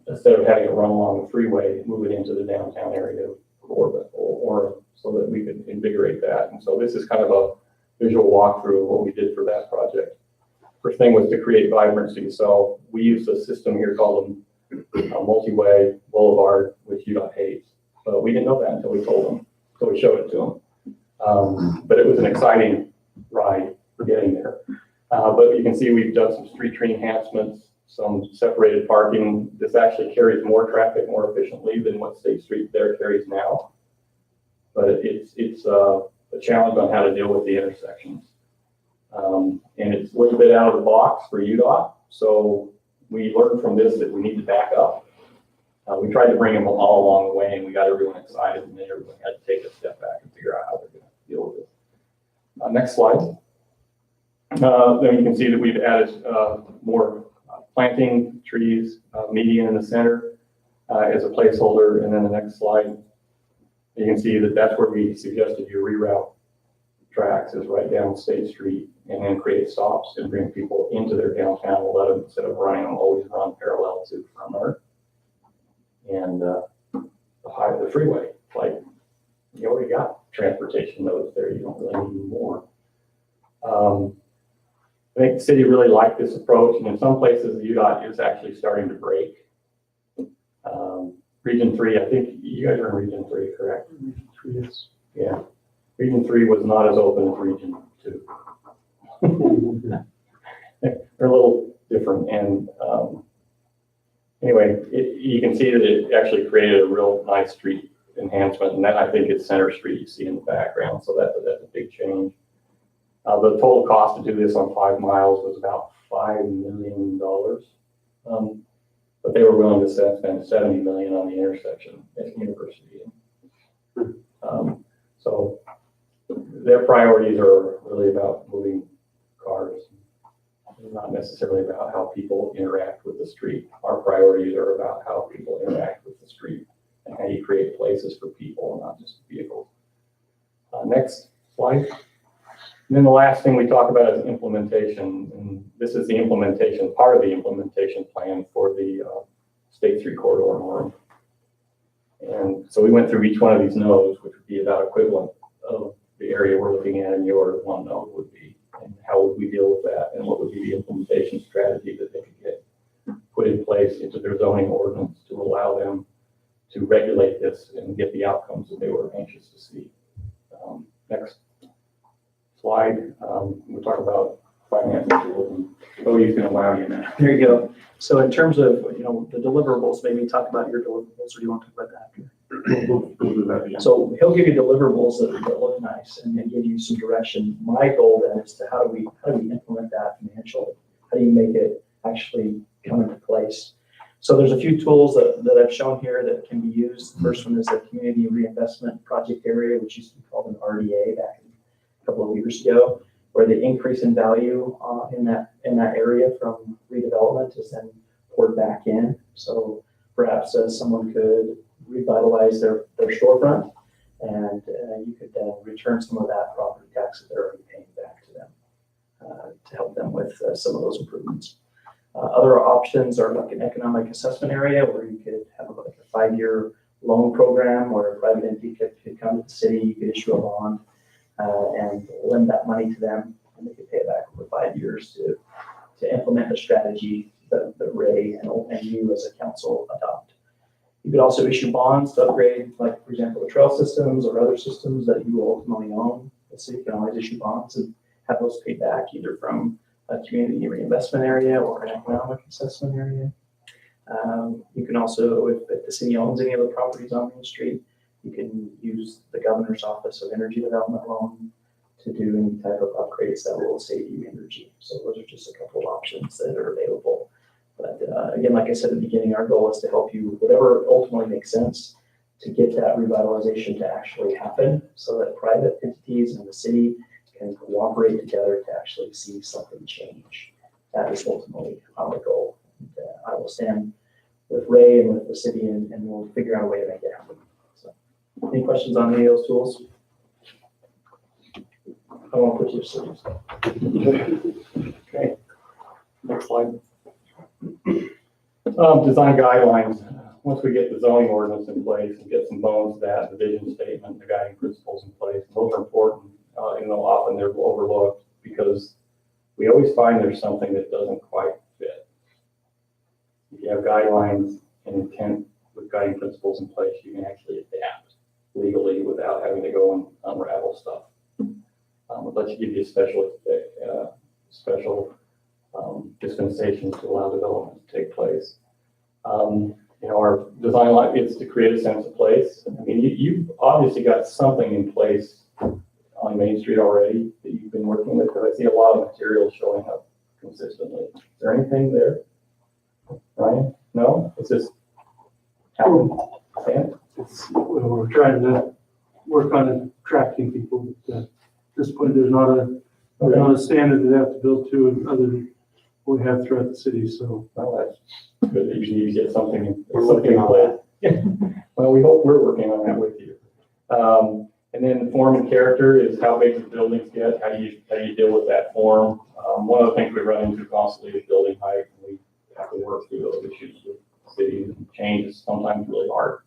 instead of having it run along the freeway, move it into the downtown area of Orem, or so that we could invigorate that. And so this is kind of a visual walkthrough of what we did for that project. First thing was to create vibrancy. So we used a system here called a multi-way boulevard, which UDOT hates. But we didn't know that until we told them, so we showed it to them. But it was an exciting ride for getting there. But you can see we've done some street tree enhancements, some separated parking. This actually carries more traffic more efficiently than what State Street there carries now. But it's a challenge on how to deal with the intersections. And it's a little bit out of the box for UDOT. So we learned from this that we need to back up. We tried to bring them all along the way, and we got everyone excited, and then everyone had to take a step back and figure out how they're going to deal with it. Next slide. Then you can see that we've added more planting trees, median in the center as a placeholder. And then the next slide, you can see that that's where we suggested you reroute tracks is right down State Street, and then create stops and bring people into their downtown and let them, instead of running them, always run parallel to Frommer and the freeway. Like, you already got transportation nodes there, you don't really need more. I think the city really liked this approach, and in some places, the UDOT is actually starting to break. Region 3, I think you guys are in Region 3, correct? Region 3, yes. Yeah. Region 3 was not as open as Region 2. They're a little different, and anyway, you can see that it actually created a real nice street enhancement, and that I think is Center Street you see in the background, so that's a big change. The total cost to do this on 5 miles was about $5 million. But they were willing to spend $70 million on the intersection at University. So their priorities are really about moving cars, not necessarily about how people interact with the street. Our priorities are about how people interact with the street and how you create places for people, not just vehicles. Next slide. And then the last thing we talk about is implementation. And this is the implementation, part of the implementation plan for the State Street corridor norm. And so we went through each one of these nodes, which would be about equivalent of the area we're looking at, and your one node would be, and how would we deal with that, and what would be the implementation strategy that they could get put in place into their zoning ordinance to allow them to regulate this and get the outcomes that they were anxious to see. Next slide, we'll talk about financing tools, and Cody's going to wow you now. There you go. So in terms of, the deliverables, maybe talk about your deliverables, or do you want to talk about that after? We'll do that again. So he'll give you deliverables that look nice and then give you some direction. My goal then is to how do we implement that financially? How do you make it actually come into place? So there's a few tools that I've shown here that can be used. The first one is the Community Reinvestment Project Area, which used to be called an RDA back a couple of years ago, where the increase in value in that area from redevelopment is then poured back in. So perhaps someone could revitalize their storefront, and you could then return some of that property tax that they're already paying back to them to help them with some of those improvements. Other options are like an economic assessment area where you could have like a 5-year loan program where a private entity could come to the city, you could issue a bond and lend that money to them, and they could pay it back over 5 years to implement the strategy that Ray and you as a council adopt. You could also issue bonds to upgrade, like for example, the trail systems or other systems that you ultimately own. The city can always issue bonds and have those paid back either from a community reinvestment area or an economic assessment area. You can also, if the city owns any of the properties on Main Street, you can use the Governor's Office of Energy Development loan to do any type of upgrades that will save you energy. So those are just a couple of options that are available. But again, like I said at the beginning, our goal is to help you, whatever ultimately makes sense, to get that revitalization to actually happen so that private entities and the city can cooperate together to actually see something change. That is ultimately our goal. And, I will stand with Ray and with the city, and we'll figure out a way to make it happen. So, any questions on any of those tools? I won't put you to sleep. Okay, next slide. Design guidelines. Once we get the zoning ordinance in place and get some bones to that, the vision statement, the guiding principles in place, those are important. Often they're overlooked because we always find there's something that doesn't quite fit. If you have guidelines and intent with guiding principles in place, you can actually adapt legally without having to go and unravel stuff. It lets you give you a special dispensation to allow development to take place. Our design life is to create a sense of place. I mean, you've obviously got something in place on Main Street already that you've been working with, because I see a lot of material showing up consistently. Is there anything there, Ryan? No? It's just happening. Sam? We're trying to work on attracting people, but at this point, there's not a standard that they have to build to other than what we have throughout the city, so. Well, that's good that you need to get something in working on place. Well, we hope we're working on that with you. And then form and character is how big the buildings get, how do you deal with that form. One of the things we run into constantly is building height, and we have to work through those issues with cities, and change is sometimes really hard.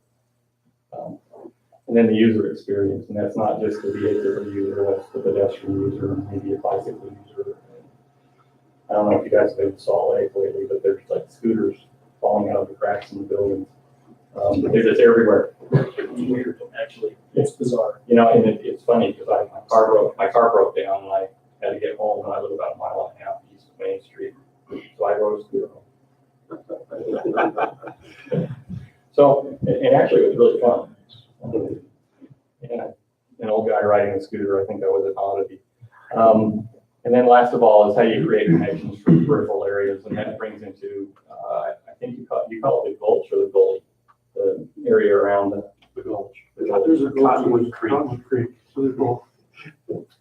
And then the user experience, and that's not just the vehicular user, that's the pedestrian user, and maybe a bicycle user. I don't know if you guys have been to Salt Lake lately, but there's like scooters falling out of the cracks in the buildings. They're just everywhere. Weird, actually. It's bizarre. And it's funny because my car broke down and I had to get home, and I live about a mile and a half east of Main Street. So I rode a scooter home. So, and actually it was really fun. And an old guy riding a scooter, I think that was an oddity. And then last of all is how you create connections from peripheral areas, and that brings into, I think you call it the gulch or the gully, the area around the gulch. There's a Cottonwood Creek. So there's both.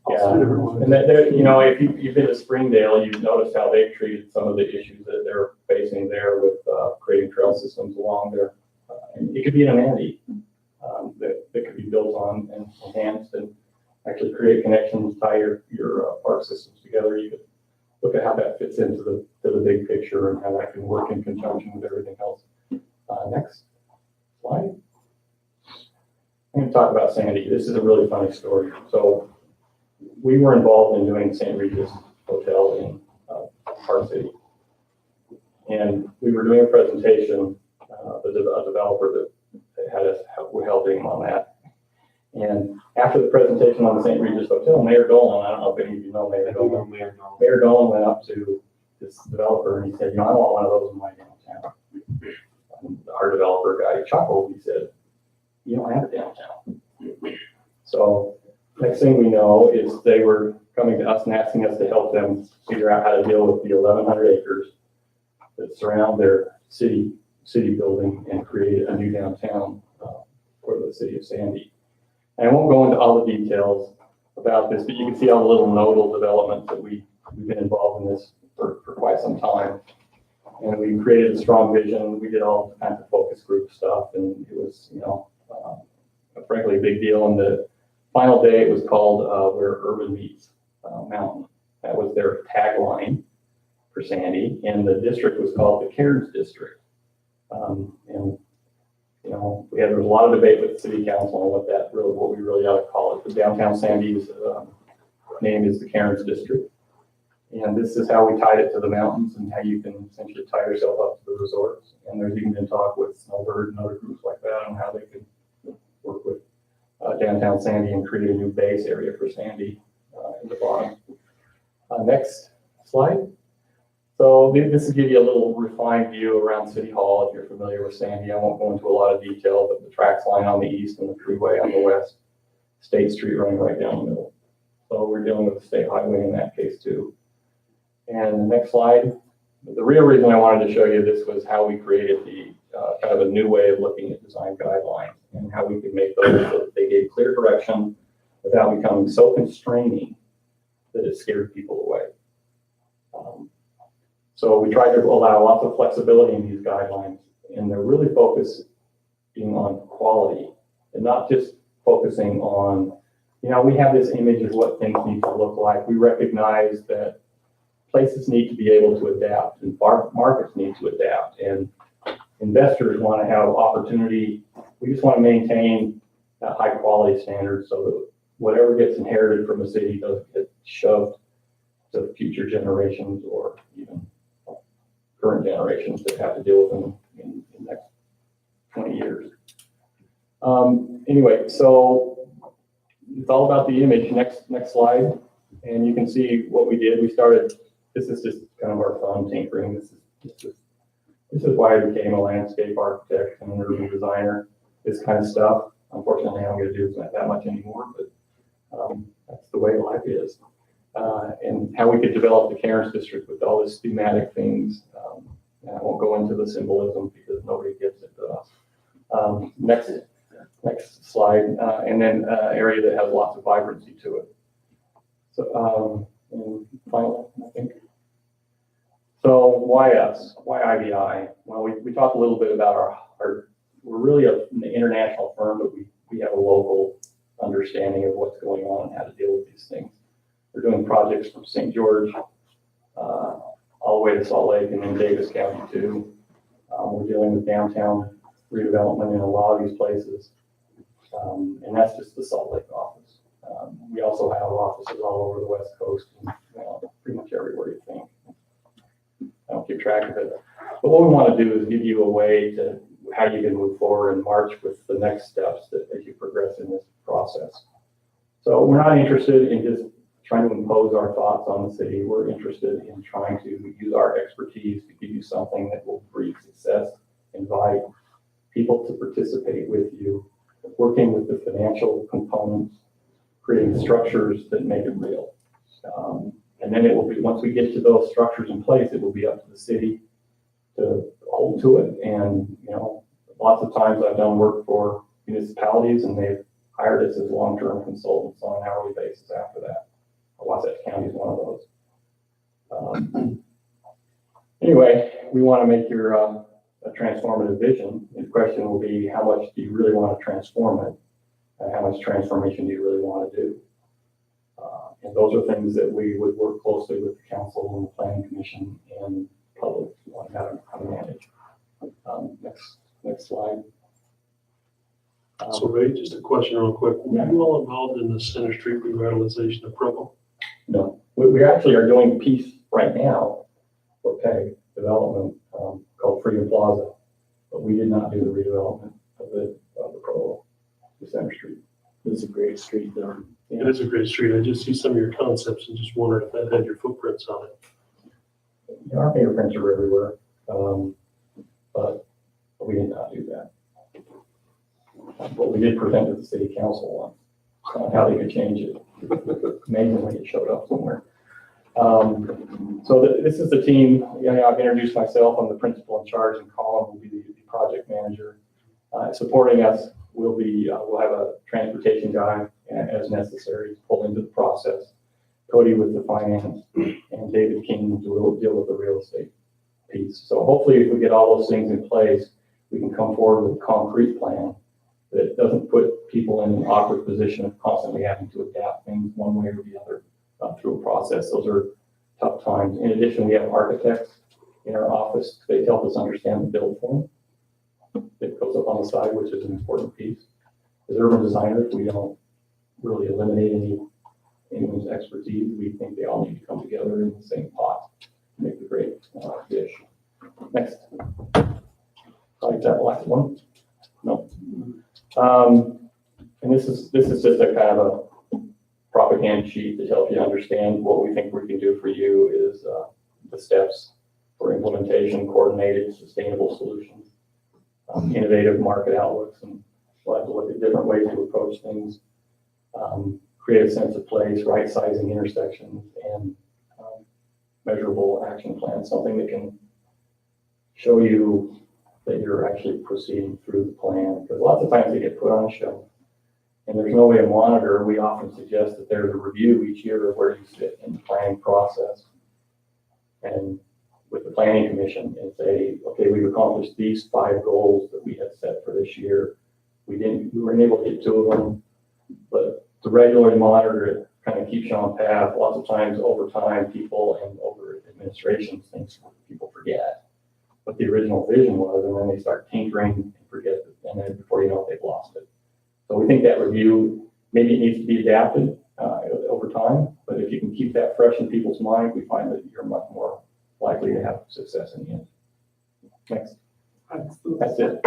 Yeah, and then if you've been to Springdale, you've noticed how they've treated some of the issues that they're facing there with creating trail systems along there. And it could be an amenity that could be built on and enhanced and actually create connections, tie your park systems together. You could look at how that fits into the big picture and how that can work in conjunction with everything else. Next slide. I'm going to talk about Sandy. This is a really funny story. So we were involved in doing St. Regis Hotel in Park City. And we were doing a presentation, a developer that had us, we're helping him on that. And after the presentation on the St. Regis Hotel, Mayor Dolan, I don't know if any of you know Mayor Dolan. Mayor Dolan went up to this developer and he said, I want one of those in my downtown. And our developer guy chuckled. He said, you don't have a downtown. So next thing we know is they were coming to us and asking us to help them figure out how to deal with the 1,100 acres that surround their city building and create a new downtown for the city of Sandy. And I won't go into all the details about this, but you can see all the little nodal developments that we've been involved in this for quite some time. And we created a strong vision. We did all kinds of focus group stuff, and it was, frankly, a big deal. And the final day, it was called Where Urban Meets Mountain. That was their tagline for Sandy, and the district was called the Cairns District. There was a lot of debate with the city council on what we really ought to call it. The downtown Sandy's name is the Cairns District. And this is how we tied it to the mountains and how you can essentially tie yourself up to the resorts. And there's even been talk with Snowbird and other groups like that on how they can work with downtown Sandy and create a new base area for Sandy in the bottom. Next slide. So this will give you a little refined view around City Hall if you're familiar with Sandy. I won't go into a lot of detail, but the tracks line on the east and the freeway on the west, State Street running right down the middle. So we're dealing with the state highway in that case too. And the next slide. The real reason I wanted to show you this was how we created the kind of a new way of looking at design guidelines and how we could make those so that they gave clear direction without becoming so constraining that it scared people away. So we tried to allow lots of flexibility in these guidelines and they're really focusing on quality and not just focusing on, we have this image of what things need to look like. We recognize that places need to be able to adapt and markets need to adapt, and investors want to have opportunity. We just want to maintain that high quality standard so that whatever gets inherited from a city doesn't get shoved to future generations or even current generations that have to deal with them in the next 20 years. Anyway, so it's all about the image. Next slide. And you can see what we did. We started, this is just kind of our fun tinkering. This is why I became a landscape architect and an urban designer, this kind of stuff. Unfortunately, I don't get to do that much anymore, but that's the way life is. And how we could develop the Cairns district with all these thematic things. And I won't go into the symbolism because nobody gets it to us. Next slide. And then area that has lots of vibrancy to it. So, and final, I think. So why us? Why IBI? Well, we talked a little bit about our we're really an international firm, but we have a local understanding of what's going on and how to deal with these things. We're doing projects from St. George all the way to Salt Lake and then Davis County too. We're dealing with downtown redevelopment in a lot of these places. And that's just the Salt Lake office. We also have offices all over the West Coast and pretty much everywhere you think. I don't keep track of it. But what we want to do is give you a way to how you can move forward and march with the next steps that as you progress in this process. So we're not interested in just trying to impose our thoughts on the city. We're interested in trying to use our expertise to give you something that will breed success, invite people to participate with you, working with the financial components, creating structures that make it real. And then it will be, once we get to those structures in place, it will be up to the city to hold to it. And, lots of times I've done work for municipalities and they've hired us as long-term consultants on an hourly basis after that. Wasatch County is one of those. Anyway, we want to make your a transformative vision. The question will be, how much do you really want to transform it? And how much transformation do you really want to do? And those are things that we would work closely with the council and the planning commission and public on how to manage. Next slide. So Ray, just a question real quick. Were you all involved in the Center Street revitalization of Provo? No, we actually are doing a piece right now, okay, development called Freedom Plaza, but we did not do the redevelopment of the Provo, the Center Street. It's a great street there. It is a great street. I just see some of your concepts and just wondered if that had your footprints on it. Our fingerprints are everywhere, but we did not do that. But we did present to the city council once on how they could change it. Amazingly, it showed up somewhere. So this is the team. I've introduced myself. I'm the principal in charge, and Colin will be the project manager. Supporting us will be, we'll have a transportation guy as necessary to pull into the process. Cody with the finance, and David King to deal with the real estate piece. So hopefully if we get all those things in place, we can come forward with a concrete plan that doesn't put people in an awkward position of constantly having to adapt things one way or the other through a process. Those are tough times. In addition, we have architects in our office. They help us understand the build form that goes up on the side, which is an important piece. As urban designers, we don't really eliminate anyone's expertise. We think they all need to come together in the same pot to make a great dish. Next. Like that last one. No. And this is just a kind of a propaganda sheet to help you understand what we think we can do for you is the steps for implementation, coordinated, sustainable solutions, innovative market outlooks, and we'll have to look at different ways to approach things, create a sense of place, right sizing intersections, and measurable action plans, something that can show you that you're actually proceeding through the plan. Because lots of times they get put on a shelf and there's no way to monitor. We often suggest that there's a review each year of where you sit in the planning process. And with the planning commission and say, okay, we've accomplished these 5 goals that we had set for this year. We weren't able to hit 2 of them, but to regularly monitor it, kind of keeps you on path. Lots of times over time, people and over administrations, people forget what the original vision was, and then they start tinkering and forget it, and then before you know it, they've lost it. So we think that review, maybe it needs to be adapted over time, but if you can keep that fresh in people's mind, we find that you're much more likely to have success in the end. Next. That's it.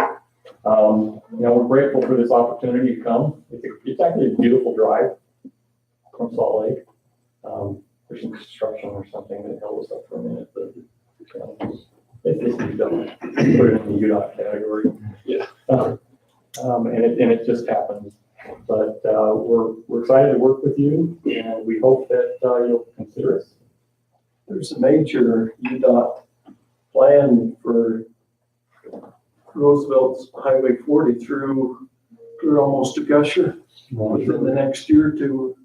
We're grateful for this opportunity to come. It's actually a beautiful drive from Salt Lake. There's some construction or something that held us up for a minute, but it's done. Put it in the UDOT category. Yeah. And it just happens. But we're excited to work with you, and we hope that you'll consider us. There's a major UDOT plan for Roosevelt's Highway 40 through almost to Gusher within the next year or two.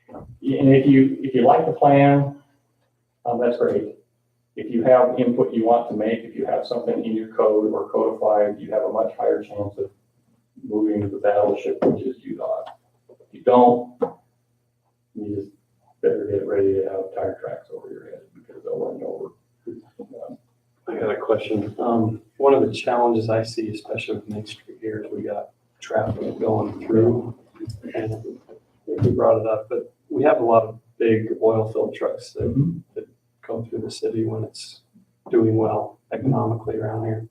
And if you like the plan, that's great. If you have input you want to make, if you have something in your code or codified, you have a much higher chance of moving the battleship, which is UDOT. If you don't, you just better get ready to have tire tracks over your head because they'll run you over. I got a question. One of the challenges I see, especially with Main Street here, is we got traffic going through, and we brought it up, but we have a lot of big oil field trucks that go through the city when it's doing well economically around here.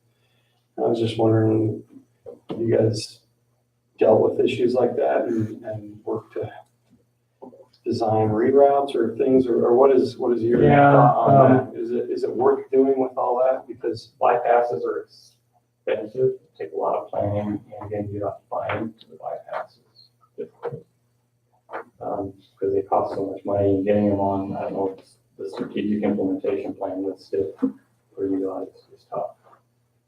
I was just wondering, have you guys dealt with issues like that and work to design reroutes or things, or what is your thought on that? Is it worth doing with all that? Because bypasses are expensive, take a lot of planning, and again, you have to find the bypasses. Difficult. Because they cost so much money, and getting them on, I don't know, the strategic implementation plan with STIP for you guys is tough.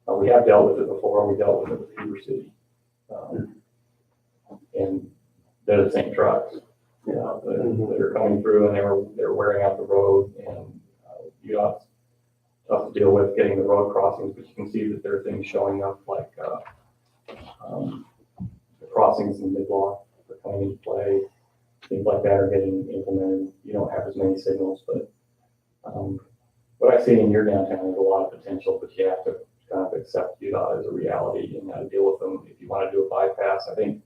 We have dealt with it before. We dealt with it with Heber City. And they're the same trucks, that are coming through, and they're wearing out the road, and UDOT's tough to deal with getting the road crossings, but you can see that there are things showing up like the crossings in mid-block are coming into play. Things like that are getting implemented. You don't have as many signals, but what I see in your downtown is a lot of potential, but you have to kind of accept UDOT as a reality and how to deal with them. If you want to do a bypass, I think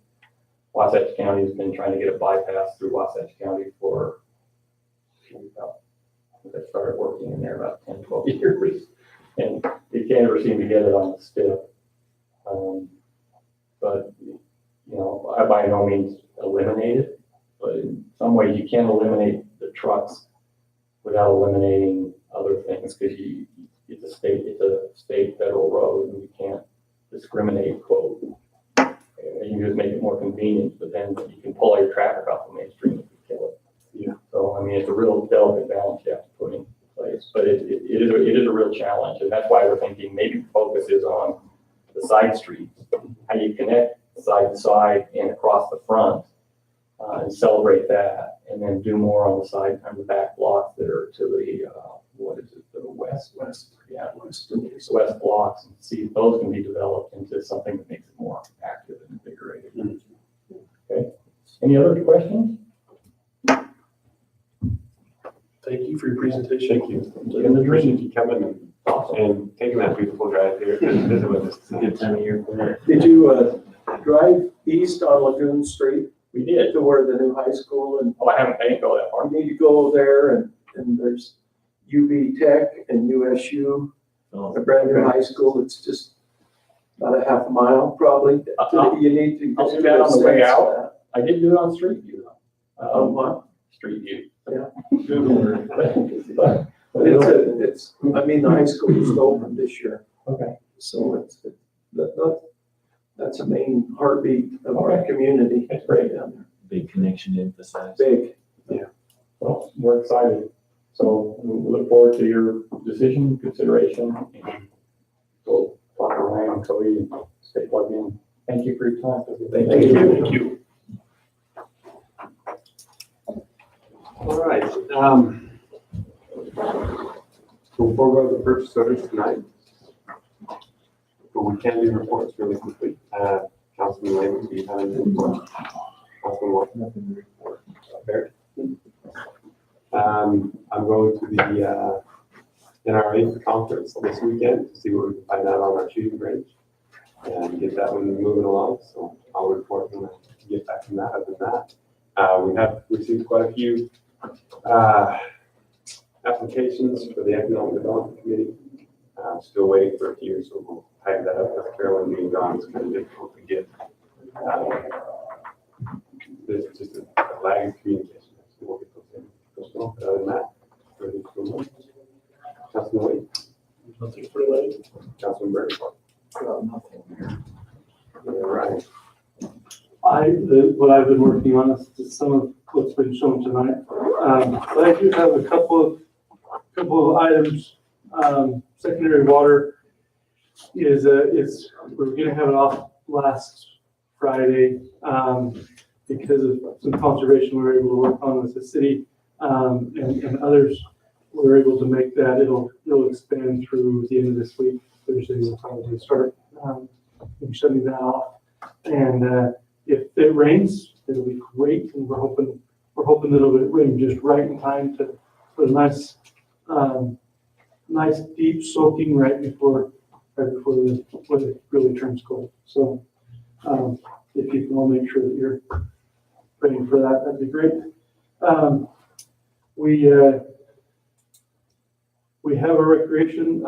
Wasatch County has been trying to get a bypass through Wasatch County for I started working in there about 10, 12 years, and you can't ever seem to get it on the STIP. But, I by no means eliminate it, but in some ways you can't eliminate the trucks without eliminating other things, because it's a state federal road, and you can't discriminate, quote. You can just make it more convenient, but then you can pull all your traffic off the main street if you kill it. Yeah. So, it's a real delicate balance you have to put in place, but it is a real challenge, and that's why we're thinking maybe the focus is on the side streets, how you connect side to side and across the front, and celebrate that, and then do more on the side and the back blocks that are to the the west, the west blocks, and see if those can be developed into something that makes it more active and invigorating. Okay. Any other questions? thank you for your presentation. Thank you. And appreciate you coming and taking that beautiful drive here and visit with us. It's a good time of year for that. Did you drive east on Lagoon Street We did. to where the new high school, and I didn't go that far. you need to go there, and there's UB Tech and USU, a brand new high school. It's just about a half a mile probably. You need to. I'll do that on the way out. I did do it on Street View though. On what? Street View. Yeah. But But the high school just opened this year. Okay. So that's a main heartbeat of our community. That's great. Down there. Big connection to emphasize. Big. Well, we're excited. So we look forward to your decision, consideration, and we'll talk to Ryan and Cody and stay plugged in. Thank you for your time. Thank you. Thank you. All right. Before we go to the purchase orders tonight, but we can do reports really quickly. Councilman Lehman, do you have any report? Councilman Ward? Nothing to report. Barry? I'm going to the NRA conference this weekend to see what we can find out on our shooting range and get that one moving along. So I'll report when I get back from that. Other than that, we have received quite a few applications for the Economic Development Committee. Still waiting for a few, so we'll tighten that up. With Carolyn being gone, it's kind of difficult to get. There's just a lag in communication. So we'll get those in. But other than that, ready for more. Councilman Wade, Nothing for tonight. Councilman Burke. Nothing here. All right. What I've been working on is just some of what's been shown tonight. But I do have a couple of items. Secondary water is we're gonna have it off last Friday, because of some conservation we were able to work on with the city, and others. We were able to make that. It'll expand through the end of this week. Thursday we'll probably start shutting that off. And if it rains, it'll be great. And we're hoping that it'll rain just right in time to put a nice deep soaking right before the weather really turns cold. So if you can all make sure that you're ready for that, that'd be great. We have a recreation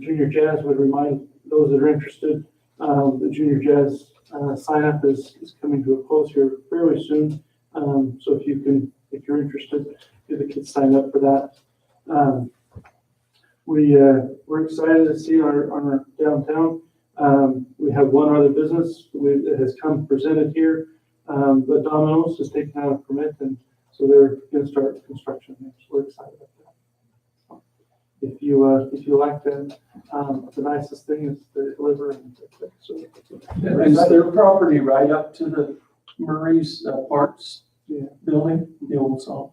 junior jazz. Would remind those that are interested, the junior jazz sign up is coming to a close here fairly soon. So if you're interested, the kids sign up for that. We're excited to see our downtown. We have one other business that has come presented here, but Domino's has taken out a permit, and so they're going to start construction there. So we're excited about that. If you like that, the nicest thing is to deliver and so. Is their property right up to the Murray's Parks building, the old song?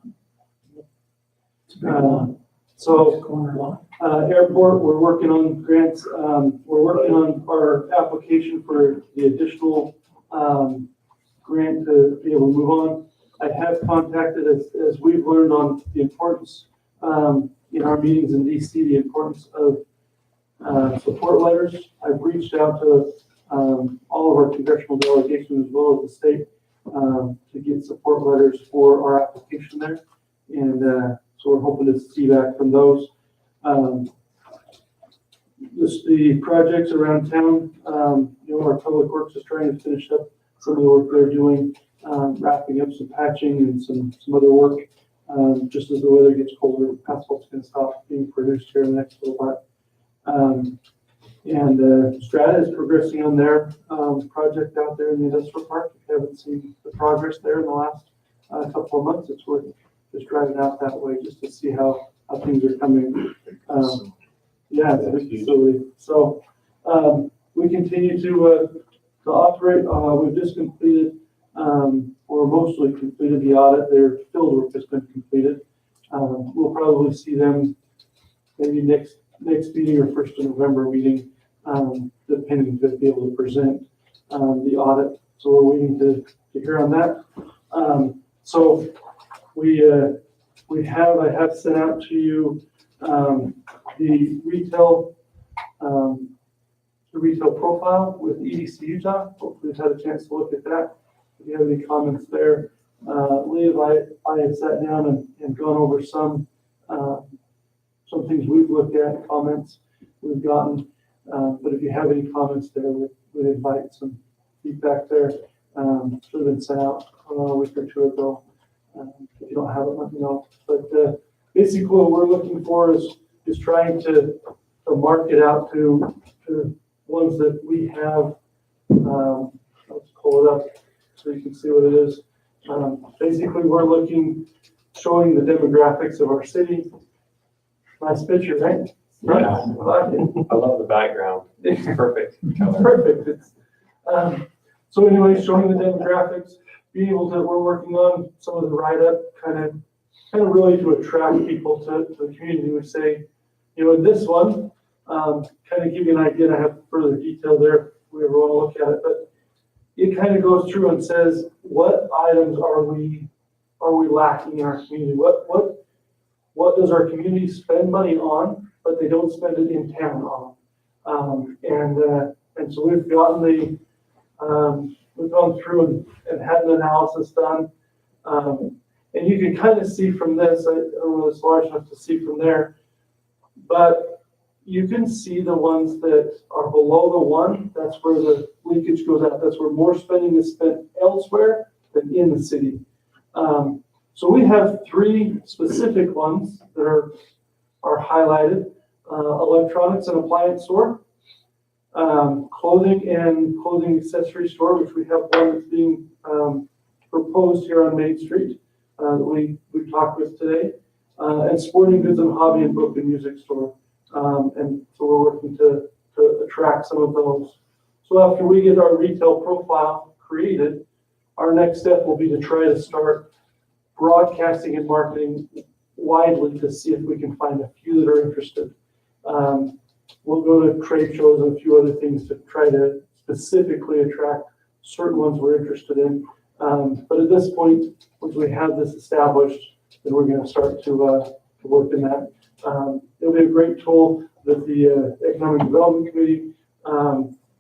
It's a big one. So Corner lot. airport, we're working on grants. We're working on our application for the additional grant to be able to move on. I have contacted, as we've learned on the importance in our meetings in DC, the importance of support letters. I've reached out to all of our congressional delegations as well as the state to get support letters for our application there. And so we're hoping to see back from those. Just the projects around town, our public works is trying to finish up some of the work they're doing, wrapping up some patching and some other work. Just as the weather gets colder, asphalt's going to stop being produced here in the next little while. And Strata is progressing on their project out there in the industrial park. If you haven't seen the progress there in the last couple of months, it's worth just driving out that way just to see how things are coming. Yeah, it's a big facility. So we continue to operate. We've just completed, or mostly completed the audit. Their field work has been completed. We'll probably see them maybe next meeting or first of November meeting, depending to be able to present the audit. So we're waiting to hear on that. So I have sent out to you the retail profile with EDC Utah. Hopefully you've had a chance to look at that. If you have any comments there, Leah, I have sat down and gone over some things we've looked at, comments we've gotten. But if you have any comments there, we'd invite some feedback there. Should have been sent out a week or two ago. If you don't have it, let me know. But basically what we're looking for is trying to market out to ones that we have. Let's pull it up so you can see what it is. Basically, we're showing the demographics of our city. Nice picture, right? Yeah, I love the background. It's perfect color. Perfect. It's, so anyway, showing the demographics, being able to, we're working on some of the write-up, kind of really to attract people to the community. We say, in this one, kind of give you an idea, and I have further detail there if we ever want to look at it, but it kind of goes through and says, what items are we lacking in our community? What does our community spend money on, but they don't spend it in town on? And so we've gone through and had an analysis done. And you can kind of see from this, I don't know if it's large enough to see from there, but you can see the ones that are below the one, that's where the leakage goes out. That's where more spending is spent elsewhere than in the city. So we have 3 specific ones that are highlighted. Electronics and appliance store, clothing and clothing accessory store, which we have one that's being proposed here on Main Street that we talked with today, and sporting goods and hobby and book and music store. And so we're working to attract some of those. So after we get our retail profile created, our next step will be to try to start broadcasting and marketing widely to see if we can find a few that are interested. We'll go to trade shows and a few other things to try to specifically attract certain ones we're interested in. But at this point, once we have this established, then we're going to start to work in that. It'll be a great tool that the Economic Development Committee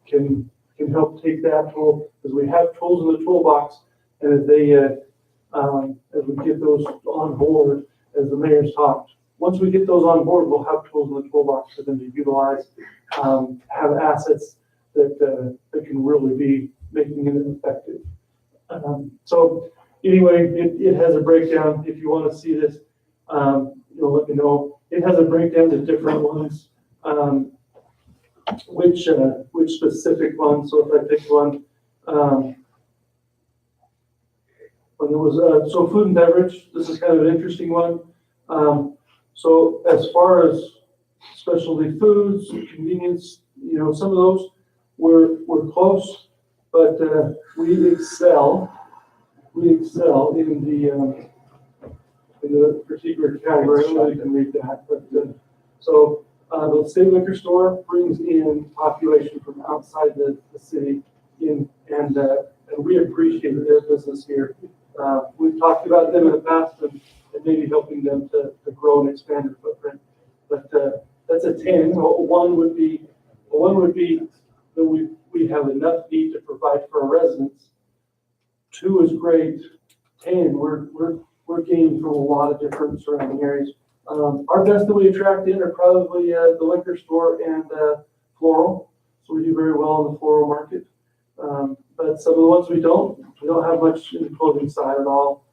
can help take that tool, because we have tools in the toolbox, and as they as we get those on board, as the mayor's talked, once we get those on board, we'll have tools in the toolbox for them to utilize, have assets that can really be making it effective. So anyway, it has a breakdown. If you want to see this, let me know. It has a breakdown to different ones, which specific ones. So if I pick one, when there was so food and beverage, this is kind of an interesting one. So as far as specialty foods, convenience, some of those we're close, but we excel in the particular category. I don't know if you can read that, but so the state liquor store brings in population from outside the city in, and we appreciate their business here. We've talked about them in the past and maybe helping them to grow and expand their footprint. But that's a 10. One would be that we have enough need to provide for our residents. 2 is great. 10, we're gaining from a lot of different surrounding areas. Our best that we attract in are probably the liquor store and floral. So we do very well in the floral market. But some of the ones we don't have much in the clothing side at all.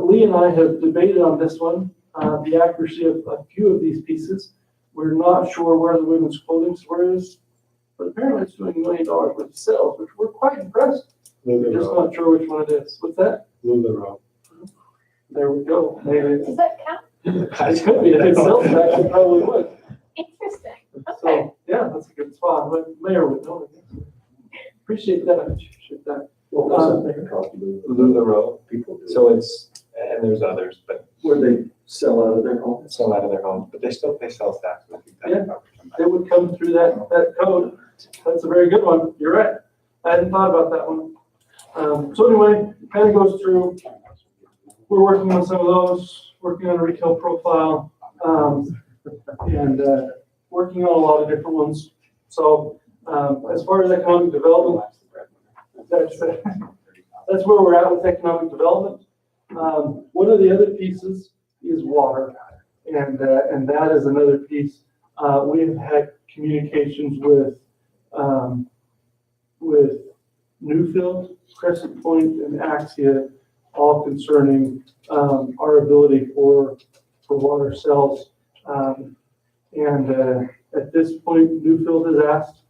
Lee and I have debated on this one, the accuracy of a few of these pieces. We're not sure where the women's clothing store is, but apparently it's doing $1 million worth of sales, which we're quite impressed. We're just not sure which one it is. What's that? LuLaRoe. There we go. Maybe Does that count? it could be. If it sells tax, it probably would. Interesting. Okay. So yeah, that's a good spot. But Mayor would know. Appreciate that. Appreciate that. What was that thing called? LuLaRoe. People do. So and there's others, but Where they sell out of their home? sell out of their homes, but they still pay sales tax. I think that's Yeah. covered somehow. It would come through that code. That's a very good one. You're right. I hadn't thought about that one. So anyway, kind of goes through. We're working on some of those, working on a retail profile, and working on a lot of different ones. So as far as economic development, that's where we're at with economic development. One of the other pieces is water, and that is another piece. We've had communications with Newfield, Crescent Point, and Axia, all concerning our ability for water cells. At this point, Newfield has asked,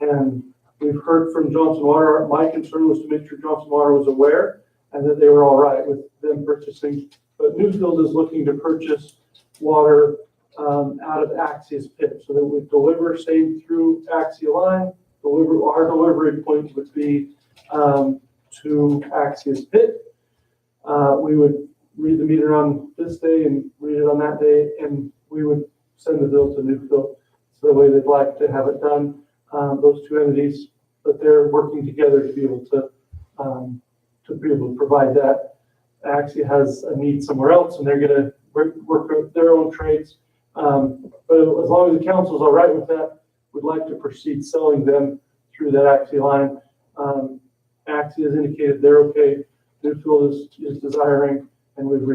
and we've heard from Johnson Water. My concern was to make sure Johnson Water was aware and that they were all right with them purchasing. But Newfield is looking to purchase water out of Axia's pit, so that we deliver same through Axia line. Our delivery point would be to Axia's pit. We would read the meter on this day and read it on that day, and we would send the bill to Newfield. So the way they'd like to have it done, those two entities, but they're working together to be able to provide that. Axia has a need somewhere else, and they're gonna work with their own trades. But as long as the council's all right with that, we'd like to proceed selling them through that Axia line. Axia has indicated they're okay. Newfield is desiring, and we've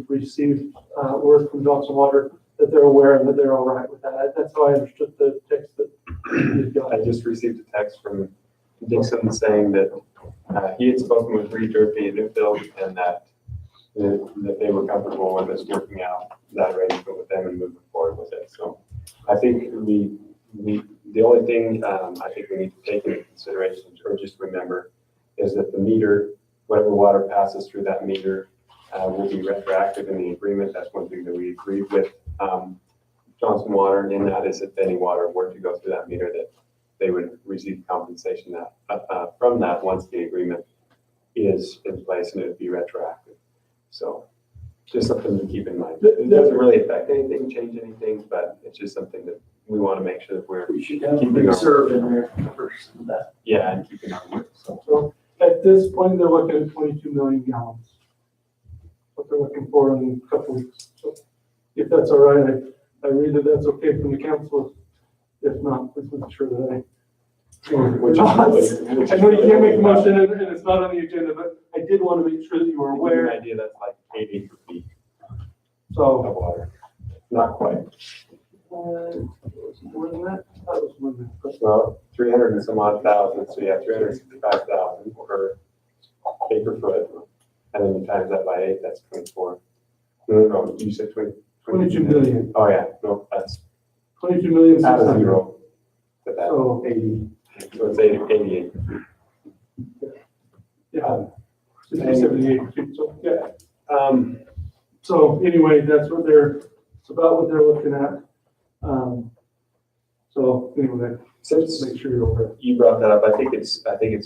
received word from Johnson Water that they're aware and that they're all right with that. That's how I understood the text that you got. I just received a text from Dixon saying that he had spoken with Reed Durfee and Newfield, and that they were comfortable with us working out that arrangement with them and moving forward with it. So I think the only thing I think we need to take into consideration or just remember is that the meter, whatever water passes through that meter, will be retroactive in the agreement. That's one thing that we agreed with Johnson Water, and that is if any water were to go through that meter, that they would receive compensation from that once the agreement is in place, and it would be retroactive. So just something to keep in mind. It doesn't really affect anything, change anything, but it's just something that we want to make sure that we're We should have a reserve in there first of that. yeah, and keeping our word. So at this point, they're looking at 22 million gallons. What they're looking for in a couple weeks. So if that's all right, I read that that's okay from the council. If not, let's make sure that I. Which is I know you can't make a motion and it's not on the agenda, but I did want to make sure that you were aware. An idea that's like 8 acre feet So. of water. Not quite. Was it more than that? That was more than that. Well, 300 and some odd thousand, so yeah, 365,000 per acre foot. And then you times that by 8, that's 24. No, you said 22 million. Oh, yeah, no, that's 22 million. out of zero. But that, So, 80, so it's 80 acre feet. yeah, 78 feet, so, yeah. Um, So anyway, that's what it's about what they're looking at. So anyway, since make sure you're aware. you brought that up, I think it's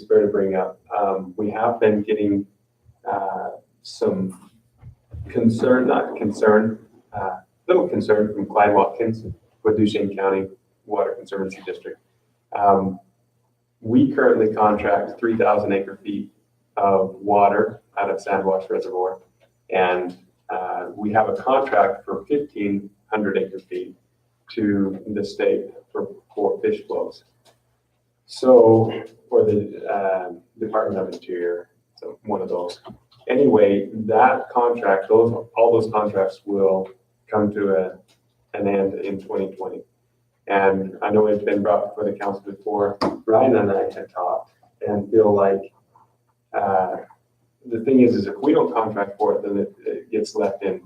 fair to bring up. We have been getting some concern, little concern from Clyde Watkins with Duchesne County Water Conservancy District. We currently contract 3,000 acre feet of water out of Sandwash Reservoir, and we have a contract for 1,500 acre feet to the state for fish flows. So, for the Department of Interior, so one of those. Anyway, that contract, all those contracts will come to an end in 2020. And I know it's been brought before the council before. Ryan and I had talked and feel like the thing is if we don't contract for it, then it gets left in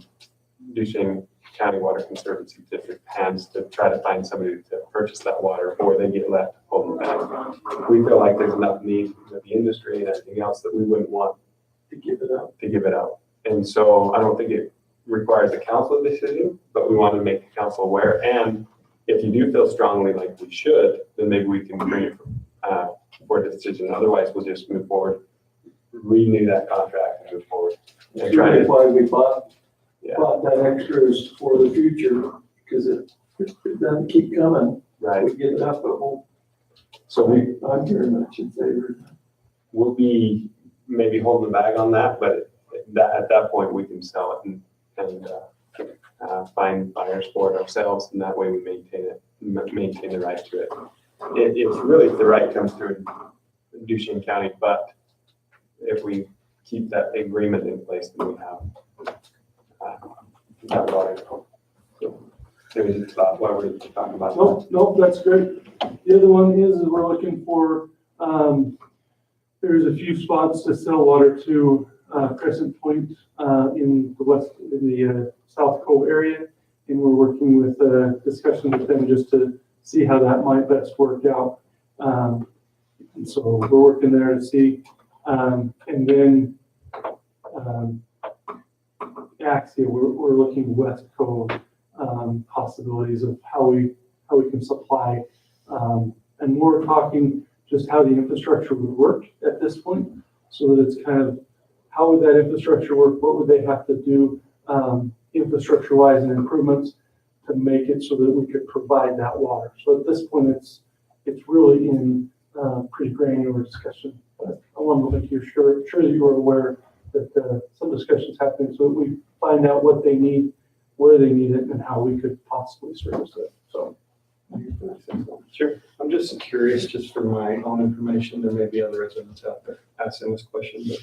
Duchesne County Water Conservancy District hands to try to find somebody to purchase that water, or they get left holding back. We feel like there's enough need with the industry and everything else that we wouldn't want to give it up. And so I don't think it requires a council decision, but we want to make the council aware. And if you do feel strongly like we should, then maybe we can bring it for a decision. Otherwise, we'll just move forward, renew that contract and move forward. And try to, Why we bought yeah, that extra is for the future, because it doesn't keep coming. right. We get it up, but So I'm very much in favor. we'll be maybe holding the bag on that, but at that point, we can sell it and find buyers for it ourselves, and that way we maintain the right to it. It's really if the right comes through Duchesne County, but if we keep that agreement in place, then we have that water. So, there's a thought while we're talking about that. Nope, that's great. The other one is we're looking for, there's a few spots to sell water to Crescent Point in the South Cove area. And we're working with discussion with them just to see how that might best work out. And so we're working there to see. And then Axia, we're looking West Cove possibilities of how we can supply. And we're talking just how the infrastructure would work at this point, so that it's kind of how would that infrastructure work? What would they have to do infrastructure-wise and improvements to make it so that we could provide that water? So at this point, it's really in pretty granular discussion. But I wanted to make you sure that you were aware that some discussions happening so that we find out what they need, where they need it, and how we could possibly service it. So. Sure. I'm just curious, just for my own information, there may be other residents out there asking this question, but,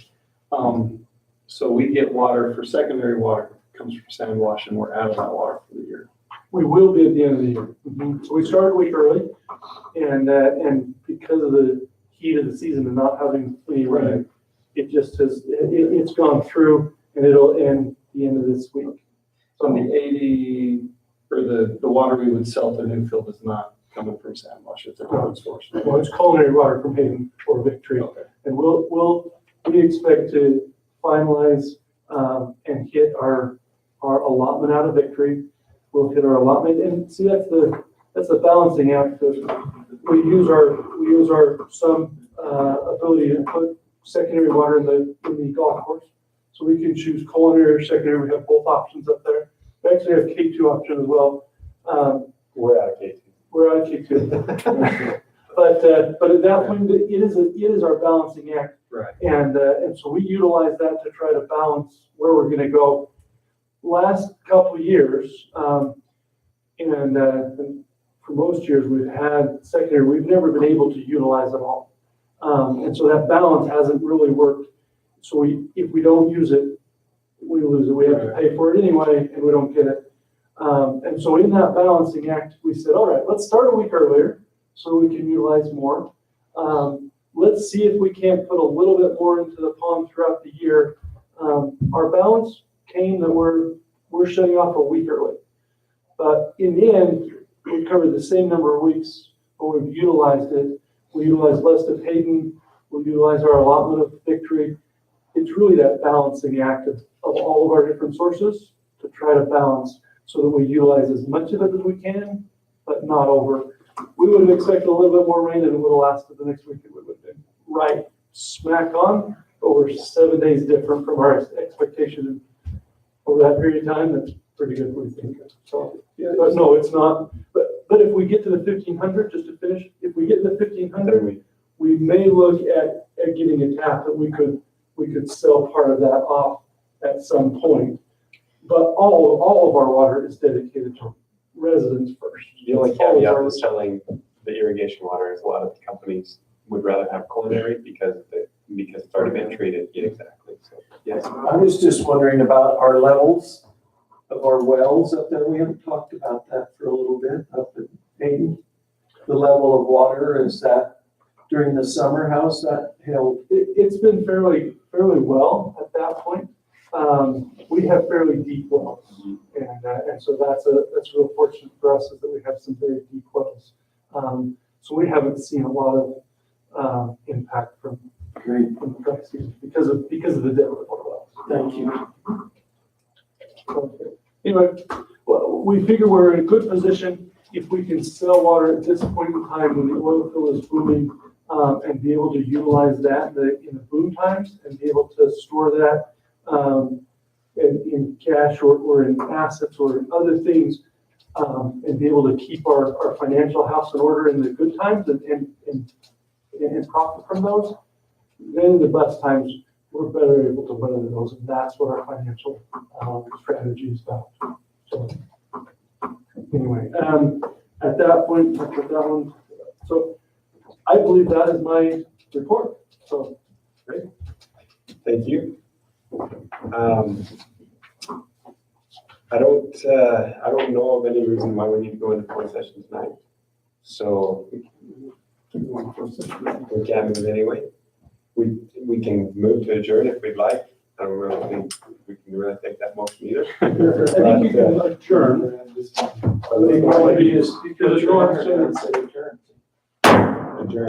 so we get water for secondary water, comes from sand wash, and we're out of that water for the year. We will be at the end of the year. Mhm. So we started a week early, and because of the heat of the season and not having any rain, it just has, it's gone through, and it'll end the end of this week. So the 80, or the water we would sell to Newfield is not coming from sand wash, it's a different source. Well, it's culinary water from Hayden or Victory. Okay. And we expect to finalize and hit our allotment out of Victory. We'll hit our allotment, and see, that's the balancing act. We use our some ability to put secondary water in the golf course. So we can choose culinary or secondary. We have both options up there. We actually have K2 option as well. We're out of K2. We're out of K2. But at that point, it is our balancing act. Right. And so we utilize that to try to balance where we're gonna go. Last couple of years, and for most years, we've had secondary, we've never been able to utilize it all. And so that balance hasn't really worked. So if we don't use it, we lose it. We have to pay for it anyway, and we don't get it. And so in that balancing act, we said, all right, let's start a week earlier so we can utilize more. Let's see if we can't put a little bit more into the pond throughout the year. Our balance came that we're shutting off a week early. But in the end, we covered the same number of weeks, but we've utilized it. We utilize less of Hayden. We utilize our allotment of Victory. It's really that balancing act of all of our different sources to try to balance so that we utilize as much of it as we can, but not over. We would have expected a little bit more rain and it would have lasted the next week. It would have been right smack on, over 7 days different from our expectation. Over that period of time, that's pretty good, we think. So, yeah, but no, it's not. But if we get to the 1,500, just to finish, if we get to the 1,500, we may look at getting a tap that we could sell part of that off at some point. But all of our water is dedicated to residents first. The only caveat with selling the irrigation water is a lot of the companies would rather have culinary because it's already been treated. Yeah, exactly. So, yes. I was just wondering about our levels of our wells up there. We haven't talked about that for a little bit up at Hayden. The level of water, is that during the summer? How's that held? It's been fairly well at that point. We have fairly deep wells, and so that's real fortunate for us, is that we have some very deep wells. So we haven't seen a lot of impact from the dry season because of the depth of our wells. Thank you. Okay. Anyway, well, we figure we're in a good position if we can sell water at this point in time when the oil field is booming, and be able to utilize that in the boom times and be able to store that in cash or in assets or in other things, and be able to keep our financial house in order in the good times and profit from those. Then the best times, we're better able to weather those, and that's what our financial strategy is about. So anyway, at that point, I put that one. So I believe that is my report. So Great. Thank you. I don't know of any reason why we need to go into closed session tonight. So we can move anyway. We can move to adjourn if we'd like. I don't really think we can really take that motion either. I think you can adjourn. Adjourn.